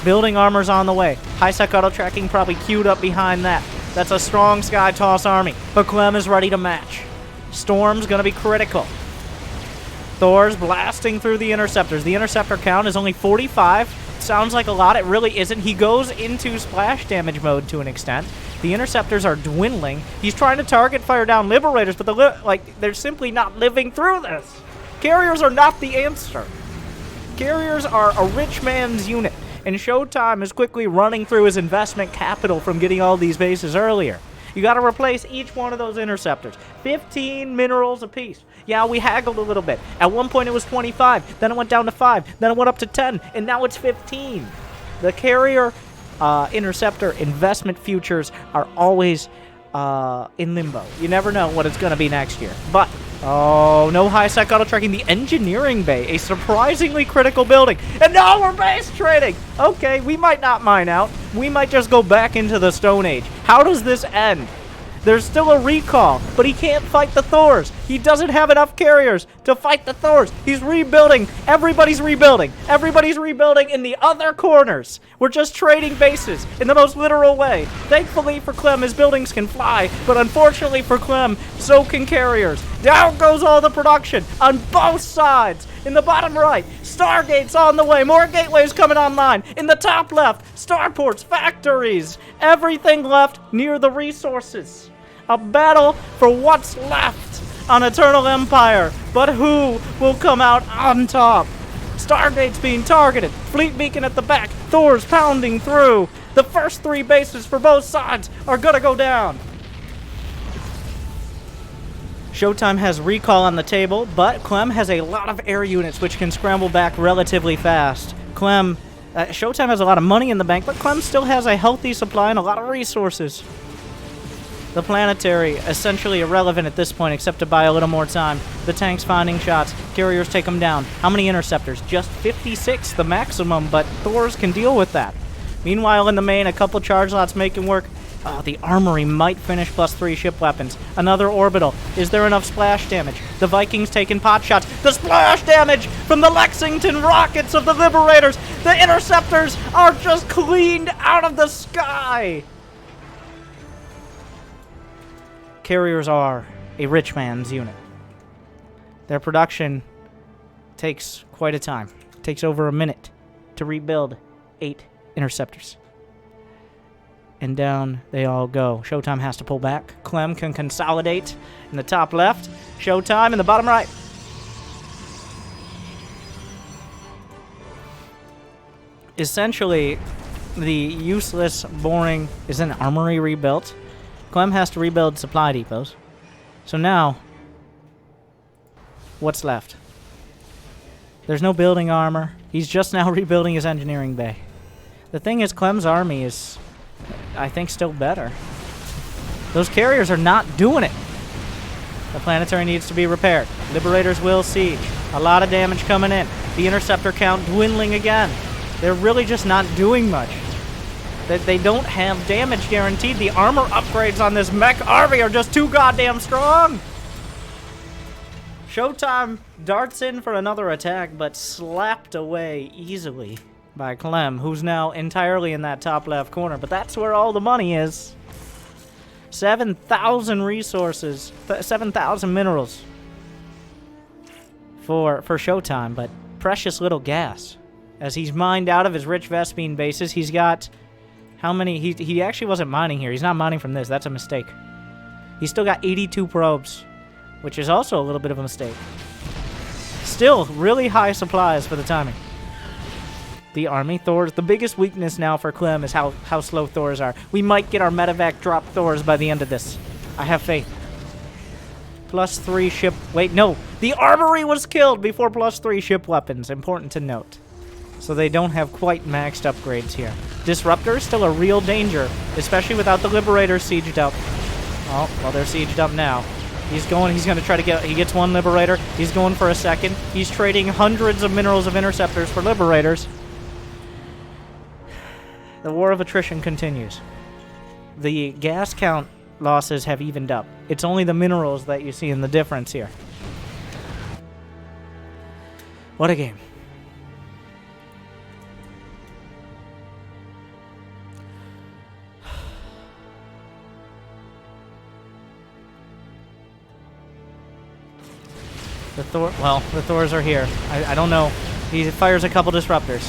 Building armor's on the way. High-sec auto-tracking probably queued up behind that. That's a strong Sky Toss army, but Clem is ready to match. Storm's gonna be critical. Thor's blasting through the interceptors. The interceptor count is only 45. Sounds like a lot. It really isn't. He goes into splash damage mode to an extent. The interceptors are dwindling. He's trying to target fire down liberators, but they're simply not living through this. Carriers are not the answer. Carriers are a rich man's unit, and Showtime is quickly running through his investment capital from getting all these bases earlier. You got to replace each one of those interceptors. 15 minerals apiece. Yeah, we haggled a little bit. At one point it was 25, then it went down to 5, then it went up to 10, and now it's 15. The carrier interceptor investment futures are always in limbo. You never know what it's going to be next year. But, oh, no high-sec auto-tracking. The engineering bay, a surprisingly critical building. And now we're base trading! Okay, we might not mine out. We might just go back into the Stone Age. How does this end? There's still a recall, but he can't fight the Thors. He doesn't have enough carriers to fight the Thors. He's rebuilding. Everybody's rebuilding. Everybody's rebuilding in the other corners. We're just trading bases in the most literal way. Thankfully for Clem, his buildings can fly, but unfortunately for Clem, so can carriers. Down goes all the production on both sides. In the bottom right, Stargate's on the way. More gateways coming online. In the top left, starports, factories. Everything left near the resources. A battle for what's left on Eternal Empire. But who will come out on top? Stargate's being targeted. Fleet beacon at the back. Thor's pounding through. The first 3 bases for both sides are gonna go down. Showtime has recall on the table, but Clem has a lot of air units which can scramble back relatively fast. Showtime has a lot of money in the bank, but Clem still has a healthy supply and a lot of resources. The Planetary, essentially irrelevant at this point except to buy a little more time. The tanks finding shots. Carriers take them down. How many interceptors? Just 56, the maximum, but Thors can deal with that. Meanwhile, in the main, a couple charge lots making work. Oh, the armory might finish +3 ship weapons. Another orbital. Is there enough splash damage? The Vikings taking pot shots. The splash damage from the Lexington rockets of the Liberators. The interceptors are just cleaned out of the sky. Carriers are a rich man's unit. Their production takes quite a time. It takes over a minute to rebuild 8 interceptors. And down they all go. Showtime has to pull back. Clem can consolidate in the top left. Showtime in the bottom right. Essentially, the useless, boring is an armory rebuilt. Clem has to rebuild supply depots. So now, what's left? There's no building armor. He's just now rebuilding his engineering bay. The thing is, Clem's army is, I think, still better. Those carriers are not doing it. The planetary needs to be repaired. Liberators will siege. A lot of damage coming in. The interceptor count dwindling again. They're really just not doing much. They don't have damage guaranteed. The armor upgrades on this mech army are just too goddamn strong. Showtime darts in for another attack, but slapped away easily by Clem, who's now entirely in that top left corner. But that's where all the money is. 7,000 resources, 7,000 minerals for Showtime, but precious little gas. As he's mined out of his rich Vespine bases, he's got... How many? He actually wasn't mining here. He's not mining from this. That's a mistake. He's still got 82 probes, which is also a little bit of a mistake. Still, really high supplies for the timing. The army, Thors. The biggest weakness now for Clem is how slow Thors are. We might get our medevac drop Thors by the end of this. I have faith. +3 ship... Wait, no. The armory was killed before +3 ship weapons. Important to note. So they don't have quite maxed upgrades here. Disruptor is still a real danger, especially without the Liberators sieged up. Oh, well, they're sieged up now. He's going to try to get... He gets one Liberator. He's going for a second. He's trading hundreds of minerals of interceptors for Liberators. The war of attrition continues. The gas count losses have evened up. It's only the minerals that you see in the difference here. What a game. The Thors are here. I don't know. He fires a couple disruptors.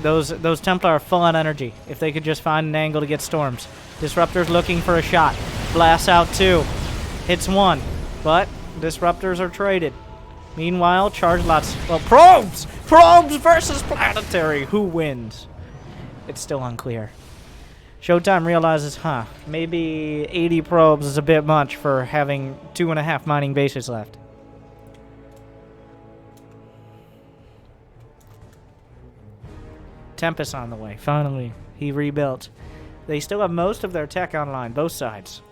Those Templar are full on energy. If they could just find an angle to get storms. Disruptors looking for a shot. Blasts out 2. Hits 1. But disruptors are traded. Meanwhile, charge lots. Well, probes! Probes versus planetary. Who wins? It's still unclear. Showtime realizes, maybe 80 probes is a bit much for having 2.5 mining bases left. Tempest on the way. Finally, he rebuilt. They still have most of their tech online, both sides.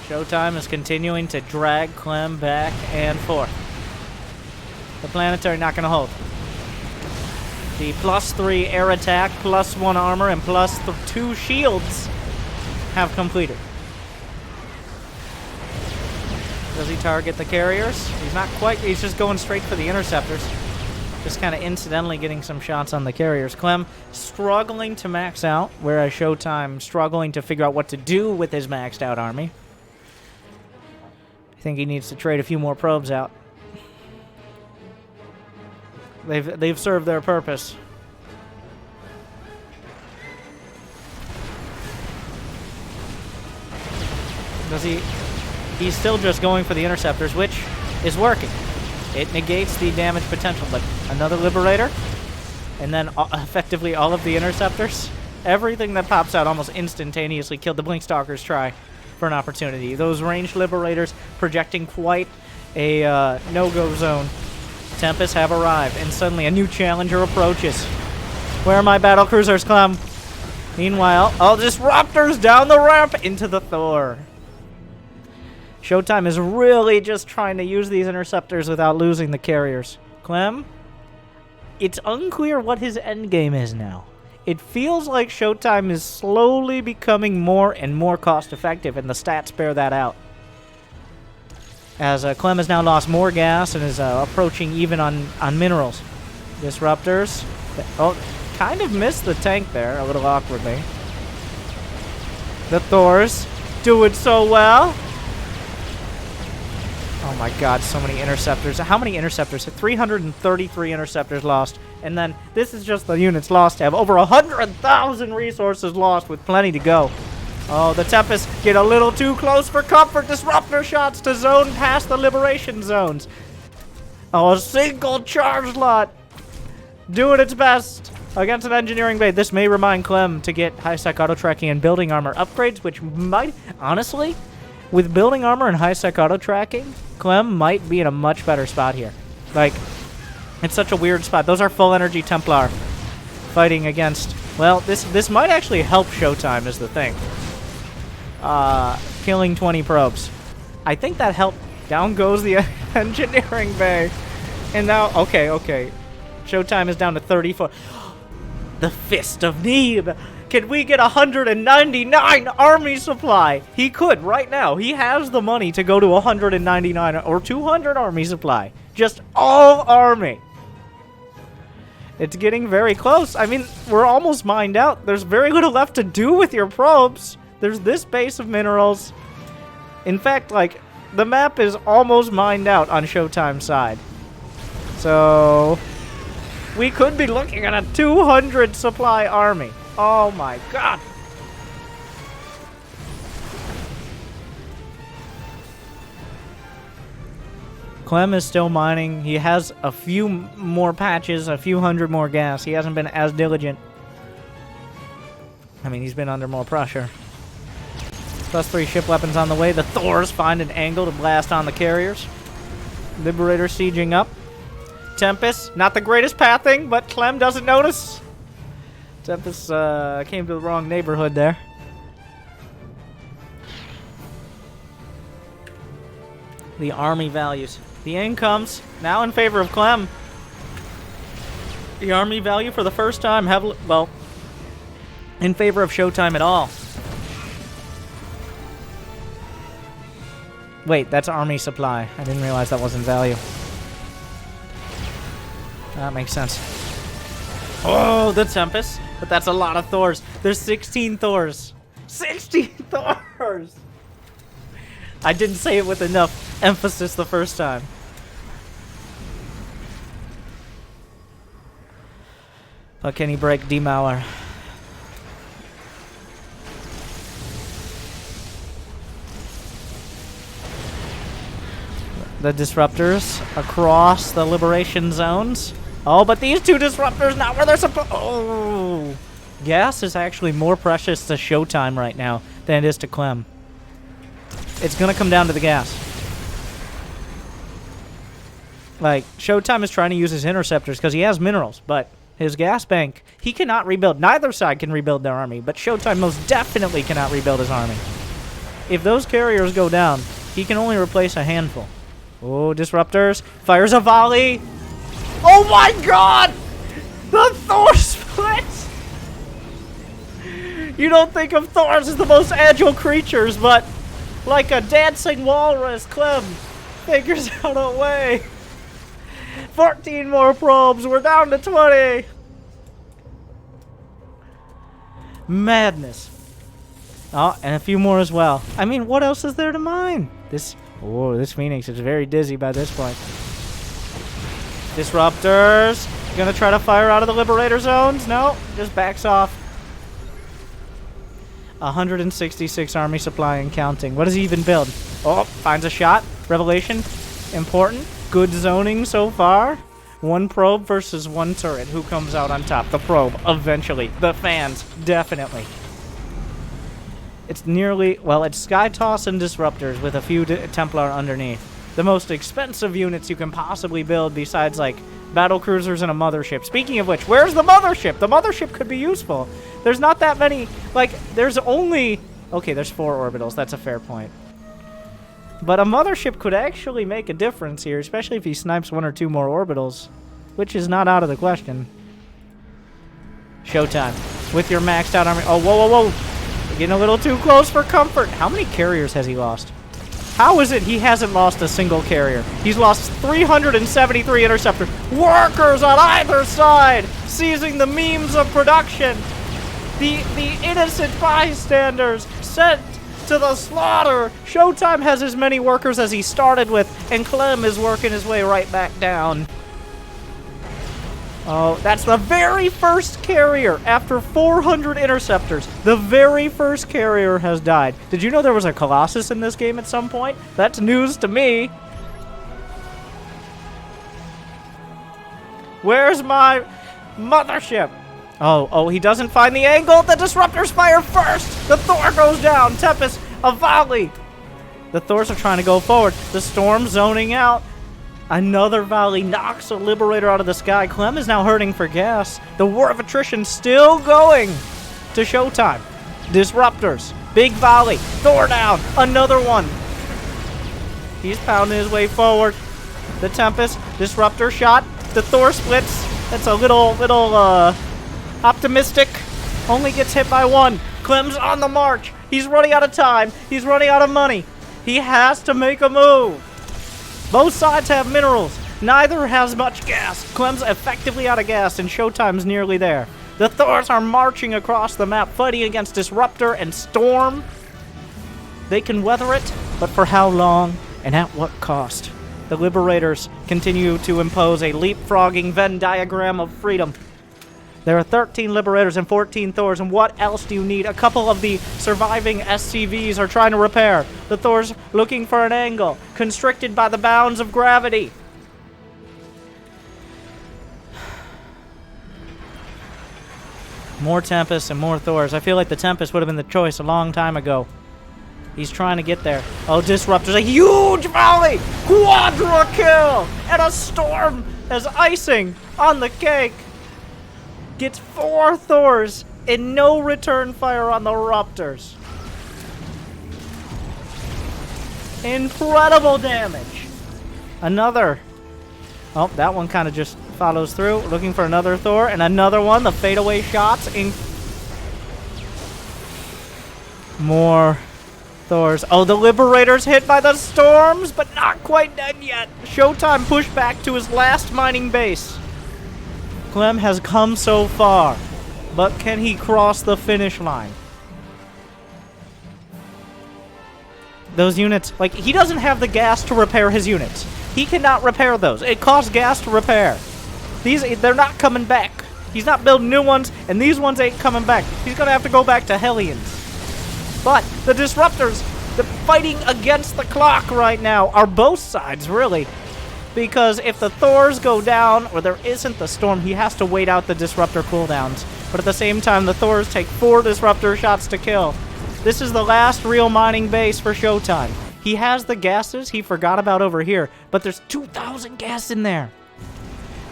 Showtime is continuing to drag Clem back and forth. The planetary not going to hold. The +3 air attack, +1 armor, and +2 shields have completed. Does he target the carriers? He's not quite. He's just going straight for the interceptors. Just kind of incidentally getting some shots on the carriers. Clem struggling to max out, whereas Showtime struggling to figure out what to do with his maxed out army. I think he needs to trade a few more probes out. They've served their purpose. Does he? He's still just going for the interceptors, which is working. It negates the damage potential, but another Liberator, and then effectively all of the interceptors. Everything that pops out almost instantaneously killed the Blink Stalkers try for an opportunity. Those ranged Liberators projecting quite a no-go zone. Tempests have arrived, and suddenly a new challenger approaches. Where are my battle cruisers, Clem? Meanwhile, all disruptors down the ramp into the Thor. Showtime is really just trying to use these interceptors without losing the carriers. Clem, it's unclear what his endgame is now. It feels like Showtime is slowly becoming more and more cost-effective, and the stats bear that out. As Clem has now lost more gas and is approaching even on minerals. Disruptors. Oh, kind of missed the tank there a little awkwardly. The Thors do it so well. Oh my god, so many interceptors. How many interceptors? 333 interceptors lost. And then this is just the units lost. Have over 100,000 resources lost with plenty to go. Oh, the Tempest get a little too close for comfort. Disruptor shots to zone past the liberation zones. Oh, a single charge lot doing its best against an engineering base. This may remind Clem to get high-sec auto-tracking and building armor upgrades, which might, honestly, with building armor and high-sec auto-tracking, Clem might be in a much better spot here. Like, it's such a weird spot. Those are full-energy Templar fighting against... Well, this might actually help Showtime is the thing. Killing 20 probes. I think that helped. Down goes the engineering bay. And now, okay. Showtime is down to 34. The Fist of Need. Can we get 199 army supply? He could right now. He has the money to go to 199 or 200 army supply. Just all army. It's getting very close. I mean, we're almost mined out. There's very little left to do with your probes. There's this base of minerals. In fact, like, the map is almost mined out on Showtime's side. So, we could be looking at a 200 supply army. Oh my god. Clem is still mining. He has a few more patches, a few hundred more gas. He hasn't been as diligent. I mean, he's been under more pressure. +3 ship weapons on the way. The Thors find an angle to blast on the carriers. Liberator sieging up. Tempest, not the greatest pathing, but Clem doesn't notice. Tempest came to the wrong neighborhood there. The army values. The incomes, now in favor of Clem. The army value for the first time, well, in favor of Showtime at all. Wait, that's army supply. I didn't realize that wasn't value. That makes sense. Oh, the Tempest. But that's a lot of Thors. There's 16 Thors. 16 Thors! I didn't say it with enough emphasis the first time. But can he break Demauer? The disruptors across the liberation zones. Oh, but these two disruptors not where they're supposed. Oh, gas is actually more precious to Showtime right now than it is to Clem. It's gonna come down to the gas. Like, Showtime is trying to use his interceptors because he has minerals, but his gas bank, he cannot rebuild. Neither side can rebuild their army, but Showtime most definitely cannot rebuild his army. If those carriers go down, he can only replace a handful. Oh, disruptors. Fires a volley. Oh my god! The Thor splits! You don't think of Thors as the most agile creatures, but like a dancing walrus, Clem figures out a way. 14 more probes. We're down to 20. Madness. Oh, and a few more as well. I mean, what else is there to mine? This Phoenix is very dizzy by this point. Disruptors. Gonna try to fire out of the Liberator zones? No, just backs off. 166 army supply and counting. What does he even build? Oh, finds a shot. Revelation. Important. Good zoning so far. One probe versus one turret. Who comes out on top? The probe, eventually. The fans, definitely. It's nearly, well, it's Sky Toss and Disruptors with a few Templar underneath. The most expensive units you can possibly build besides, like, battle cruisers and a mothership. Speaking of which, where's the mothership? The mothership could be useful. There's not that many, like, there's only, okay, there's 4 orbitals. That's a fair point. But a mothership could actually make a difference here, especially if he snipes 1 or 2 more orbitals, which is not out of the question. Showtime. With your maxed out army. Oh, whoa, whoa, whoa. Getting a little too close for comfort. How many carriers has he lost? How is it he hasn't lost a single carrier? He's lost 373 interceptors. Workers on either side seizing the memes of production. The innocent bystanders sent to the slaughter. Showtime has as many workers as he started with, and Clem is working his way right back down. Oh, that's the very first carrier after 400 interceptors. The very first carrier has died. Did you know there was a Colossus in this game at some point? That's news to me. Where's my mothership? Oh, he doesn't find the angle. The disruptors fire first. The Thor goes down. Tempest, a volley. The Thors are trying to go forward. The Storm zoning out. Another volley knocks a Liberator out of the sky. Clem is now hurting for gas. The War of Attrition still going to Showtime. Disruptors. Big volley. Thor down. Another one. He's pounding his way forward. The Tempest. Disruptor shot. The Thor splits. That's a little optimistic. Only gets hit by one. Clem's on the march. He's running out of time. He's running out of money. He has to make a move. Both sides have minerals. Neither has much gas. Clem's effectively out of gas, and Showtime's nearly there. The Thors are marching across the map, fighting against Disruptor and Storm. They can weather it, but for how long and at what cost? The Liberators continue to impose a leapfrogging Venn diagram of freedom. There are 13 Liberators and 14 Thors, and what else do you need? A couple of the surviving SCVs are trying to repair. The Thors looking for an angle, constricted by the bounds of gravity. More Tempests and more Thors. I feel like the Tempest would have been the choice a long time ago. He's trying to get there. Oh, Disruptor's a huge volley! Quadra kill! And a Storm as icing on the cake. Gets 4 Thors and no return fire on the Raptors. Incredible damage. Another. Oh, that one kind of just follows through. Looking for another Thor and another one. The fadeaway shots. More Thors. Oh, the Liberator's hit by the Storms, but not quite dead yet. Showtime pushed back to his last mining base. Clem has come so far, but can he cross the finish line? Those units, like, he doesn't have the gas to repair his units. He cannot repair those. It costs gas to repair. They're not coming back. He's not building new ones, and these ones ain't coming back. He's gonna have to go back to Hellions. But the Disruptors, the fighting against the clock right now, are both sides, really. Because if the Thors go down, or there isn't the Storm, he has to wait out the Disruptor cooldowns. But at the same time, the Thors take 4 Disruptor shots to kill. This is the last real mining base for Showtime. He has the gases he forgot about over here, but there's 2,000 gas in there.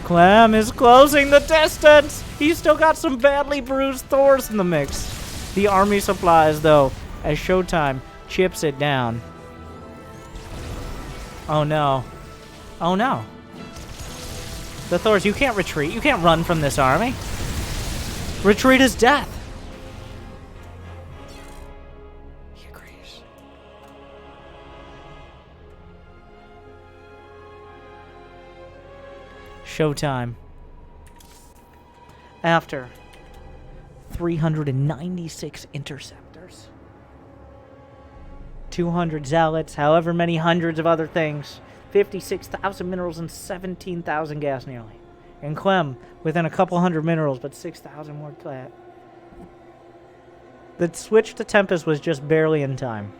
Clem is closing the distance. He's still got some badly bruised Thors in the mix. The army supplies, though, as Showtime chips it down. Oh, no. Oh, no. The Thors, you can't retreat. You can't run from this army. Retreat is death. He agrees. Showtime. After 396 interceptors, 200 zealots, however many hundreds of other things, 56,000 minerals and 17,000 gas nearly. And Clem within a couple hundred minerals, but 6,000 more clat. The switch to Tempest was just barely in time.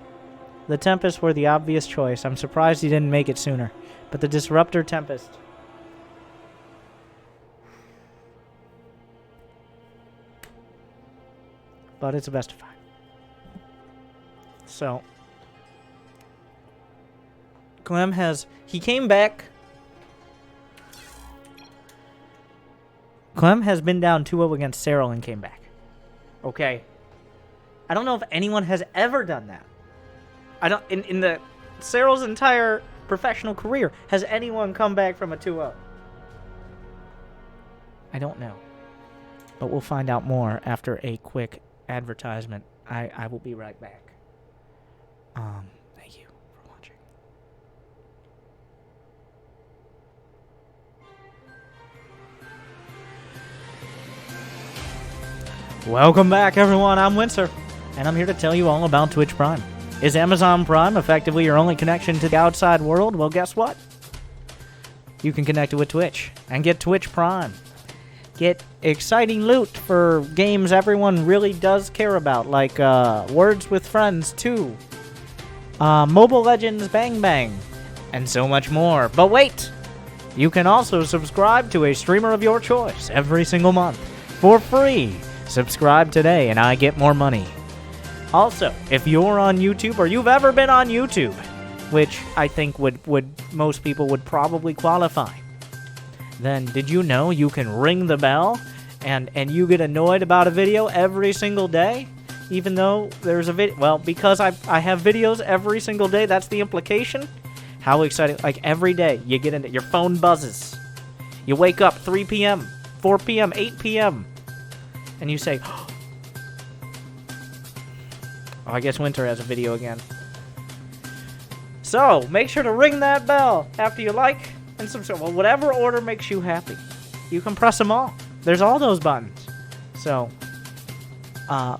The Tempests were the obvious choice. I'm surprised he didn't make it sooner. But the Disruptor Tempest. But it's a best of 5. So Clem he came back. Clem has been down 2-0 against Cyril and came back. Okay. I don't know if anyone has ever done that. I don't in the Cyril's entire professional career, has anyone come back from a 2-0? I don't know. But we'll find out more after a quick advertisement. I will be right back. Thank you for watching. Welcome back, everyone. I'm Winter, and I'm here to tell you all about Twitch Prime. Is Amazon Prime effectively your only connection to the outside world? Well, guess what? You can connect it with Twitch and get Twitch Prime. Get exciting loot for games everyone really does care about, like Words with Friends 2, Mobile Legends Bang Bang, and so much more. But wait! You can also subscribe to a streamer of your choice every single month for free. Subscribe today and I get more money. Also, if you're on YouTube or you've ever been on YouTube, which I think would most people would probably qualify, then did you know you can ring the bell and you get annoyed about a video every single day? Even though there's a video, well, because I have videos every single day, that's the implication. How exciting, like every day you get into, your phone buzzes. You wake up 3 p.m., 4 p.m., 8 p.m., and you say, oh, I guess Winter has a video again. So, make sure to ring that bell after you like and subscribe. Well, whatever order makes you happy. You can press them all. There's all those buttons. So,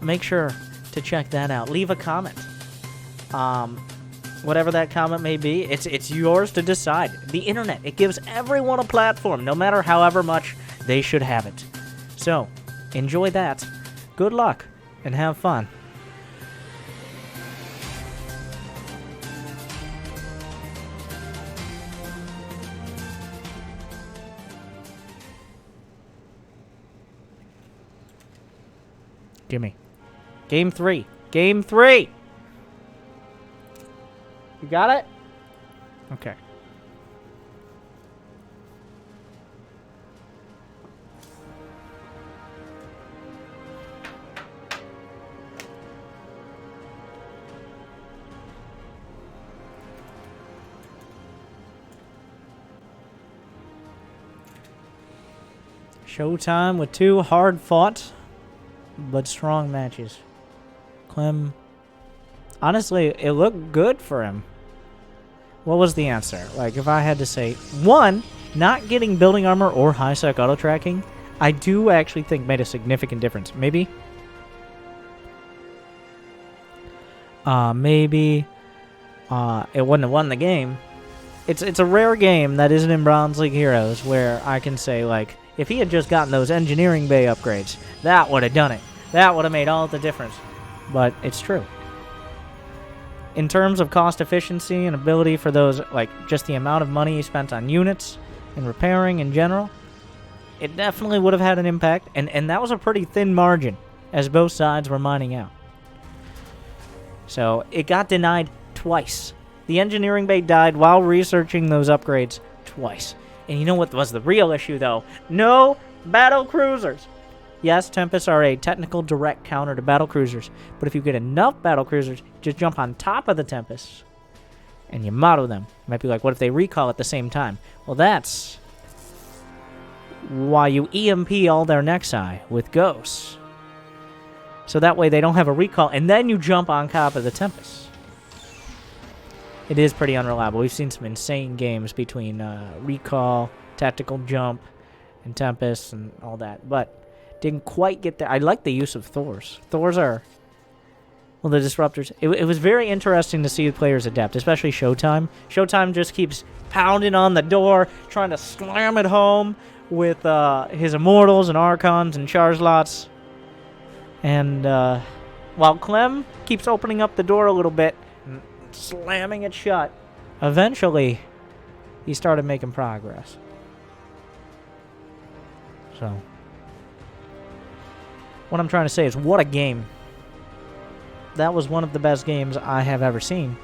make sure to check that out. Leave a comment. Whatever that comment may be, it's yours to decide. The internet, it gives everyone a platform, no matter however much they should have it. So, enjoy that. Good luck, and have fun. Gimme. Game 3. Game 3! You got it? Okay. Showtime with 2 hard-fought but strong matches. Clem, honestly, it looked good for him. What was the answer? Like, if I had to say, 1, not getting building armor or high-sec auto-tracking, I do actually think made a significant difference. Maybe it wouldn't have won the game. It's a rare game that isn't in Bronze League Heroes where I can say, like, if he had just gotten those engineering bay upgrades, that would have done it. That would have made all the difference. But it's true. In terms of cost efficiency and ability for those, like, just the amount of money he spent on units and repairing in general, it definitely would have had an impact. And that was a pretty thin margin, as both sides were mining out. So, it got denied twice. The engineering bay died while researching those upgrades twice. And you know what was the real issue, though? No battle cruisers! Yes, Tempests are a technical direct counter to battle cruisers, but if you get enough battle cruisers, just jump on top of the Tempests, and you motto them. You might be like, what if they recall at the same time? Well, that's why you EMP all their Nexi with Ghosts. So that way they don't have a recall, and then you jump on top of the Tempests. It is pretty unreliable. We've seen some insane games between Recall, Tactical Jump, and Tempest, and all that. But didn't quite get there. I like the use of Thors. Thors are, well, the disruptors. It was very interesting to see the players adapt, especially Showtime. Showtime just keeps pounding on the door, trying to slam it home with his Immortals and Archons and Charizlots. And while Clem keeps opening up the door a little bit, slamming it shut, eventually he started making progress. So what I'm trying to say is, what a game. That was one of the best games I have ever seen.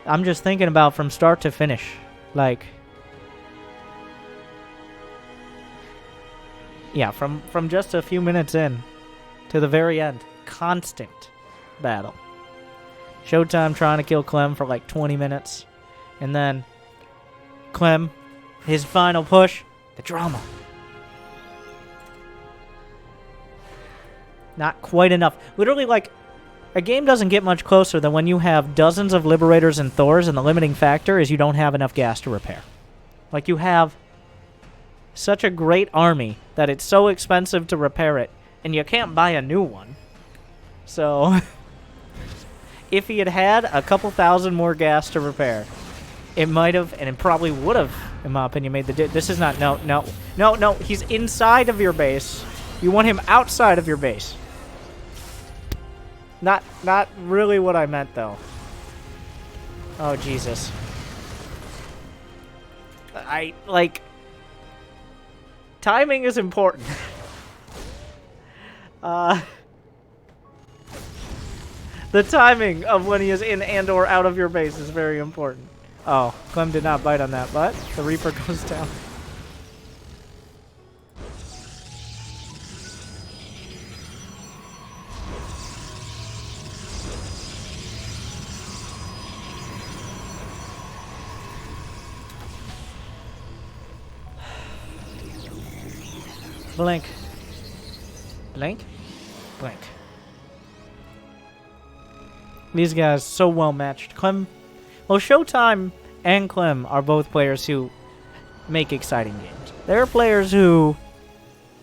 I'm just thinking about from start to finish, like, yeah, from just a few minutes in to the very end, constant battle. Showtime trying to kill Clem for like 20 minutes. And then Clem, his final push, the drama. Not quite enough. Literally, like, a game doesn't get much closer than when you have dozens of Liberators and Thors, and the limiting factor is you don't have enough gas to repair. Like, you have such a great army that it's so expensive to repair it, and you can't buy a new one. So if he had had a couple thousand more gas to repair, it might have, and it probably would have, in my opinion, made the this is not, no, he's inside of your base. You want him outside of your base. Not really what I meant, though. Oh, Jesus. Timing is important. The timing of when he is in and or out of your base is very important. Oh, Clem did not bite on that, but the Reaper goes down. Blink. Blink? Blink. These guys so well matched. Clem, well, Showtime and Clem are both players who make exciting games. There are players who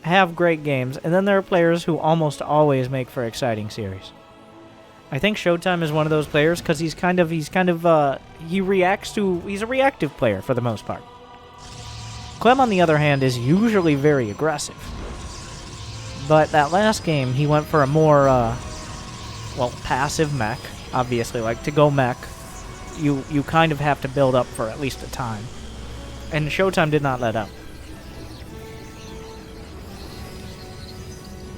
have great games, and then there are players who almost always make for exciting series. I think Showtime is one of those players because he's a reactive player for the most part. Clem, on the other hand, is usually very aggressive. But that last game, he went for a more, passive mech. Obviously, like, to go mech, you kind of have to build up for at least a time. And Showtime did not let up.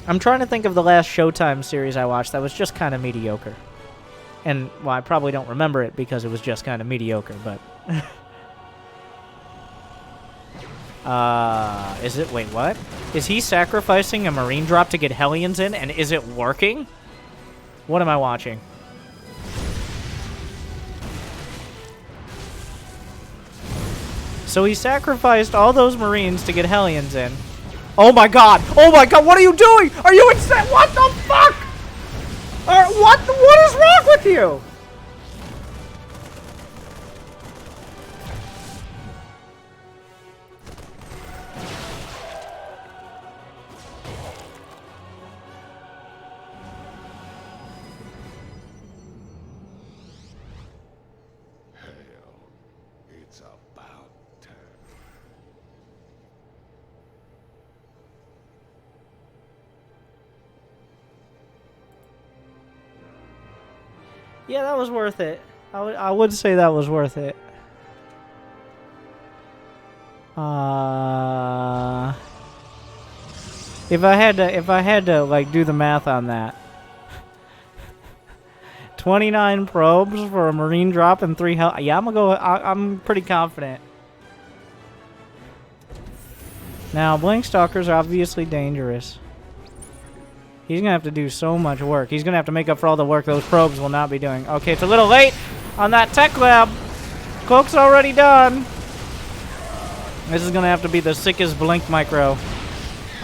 I'm trying to think of the last Showtime series I watched that was just kind of mediocre. And, well, I probably don't remember it because it was just kind of mediocre, but... is it... Wait, what? Is he sacrificing a Marine drop to get Hellions in, and is it working? What am I watching? So he sacrificed all those Marines to get Hellions in. Oh my god! Oh my god, what are you doing? Are you insane? What the fuck? What is wrong with you? Yeah, that was worth it. I would say that was worth it. If I had to like do the math on that. 29 probes for a Marine drop and 3 hell. Yeah, I'm pretty confident. Now, Blink Stalkers are obviously dangerous. He's going to have to do so much work. He's going to have to make up for all the work those probes will not be doing. Okay, it's a little late on that tech lab. Cloak's already done. This is going to have to be the sickest Blink micro.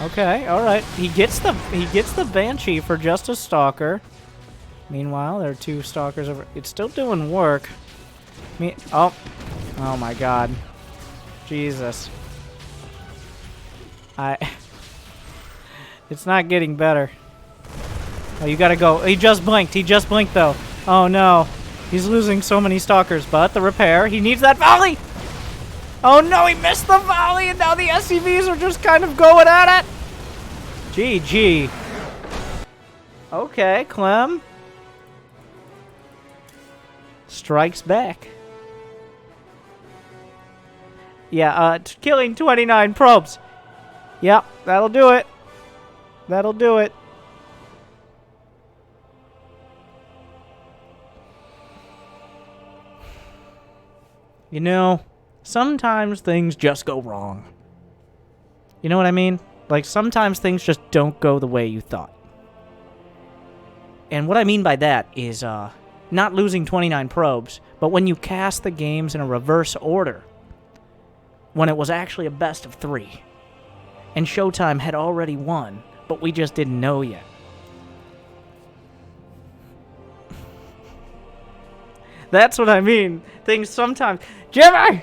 Okay, alright. He gets the Banshee for just a Stalker. Meanwhile, there are 2 Stalkers over. It's still doing work. Oh my god. Jesus. It's not getting better. Oh, you gotta go. He just blinked. He just blinked, though. Oh, no. He's losing so many Stalkers, but the repair. He needs that volley! Oh, no, he missed the volley, and now the SCVs are just kind of going at it! GG. Okay, Clem. Strikes back. Yeah, killing 29 probes. Yep, that'll do it. That'll do it. You know, sometimes things just go wrong. You know what I mean? Like, sometimes things just don't go the way you thought. And what I mean by that is, not losing 29 probes, but when you cast the games in a reverse order, when it was actually a best of 3. And Showtime had already won, but we just didn't know yet. That's what I mean. Things sometimes... Jimmy!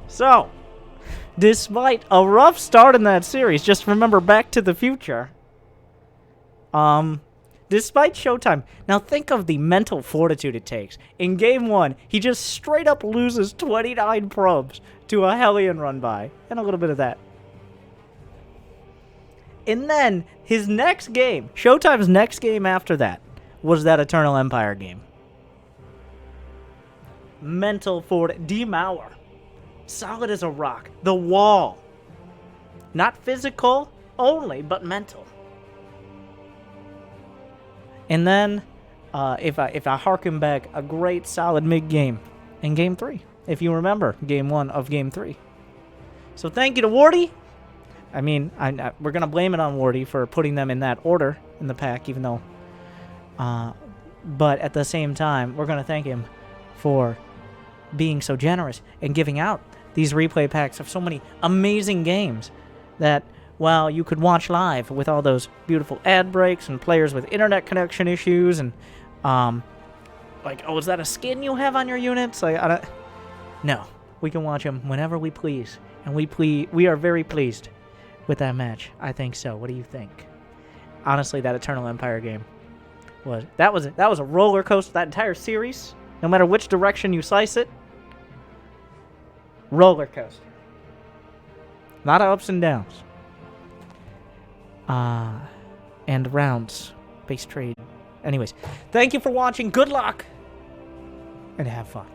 So, despite a rough start in that series, just remember Back to the Future. Despite Showtime, now think of the mental fortitude it takes. In Game 1, he just straight up loses 29 probes to a Hellion run by, and a little bit of that. And then, his next game, Showtime's next game after that, was that Eternal Empire game. Mental fort, Demour. Solid as a rock. The wall. Not physical only, but mental. And then, if I harken back, a great solid mid-game in Game 3. If you remember, Game 1 of Game 3. So thank you to Wardy. I mean, we're going to blame it on Wardy for putting them in that order in the pack, even though... but at the same time, we're going to thank him for being so generous and giving out these replay packs of so many amazing games that, well, you could watch live with all those beautiful ad breaks and players with internet connection issues and, like, oh, is that a skin you have on your units? Like, no, we can watch them whenever we please, and we are very pleased with that match. I think so. What do you think? Honestly, that Eternal Empire game was a roller coaster. That entire series, no matter which direction you slice it, roller coaster. A lot of ups and downs. And rounds. Base trade. Anyways, thank you for watching. Good luck. And have fun.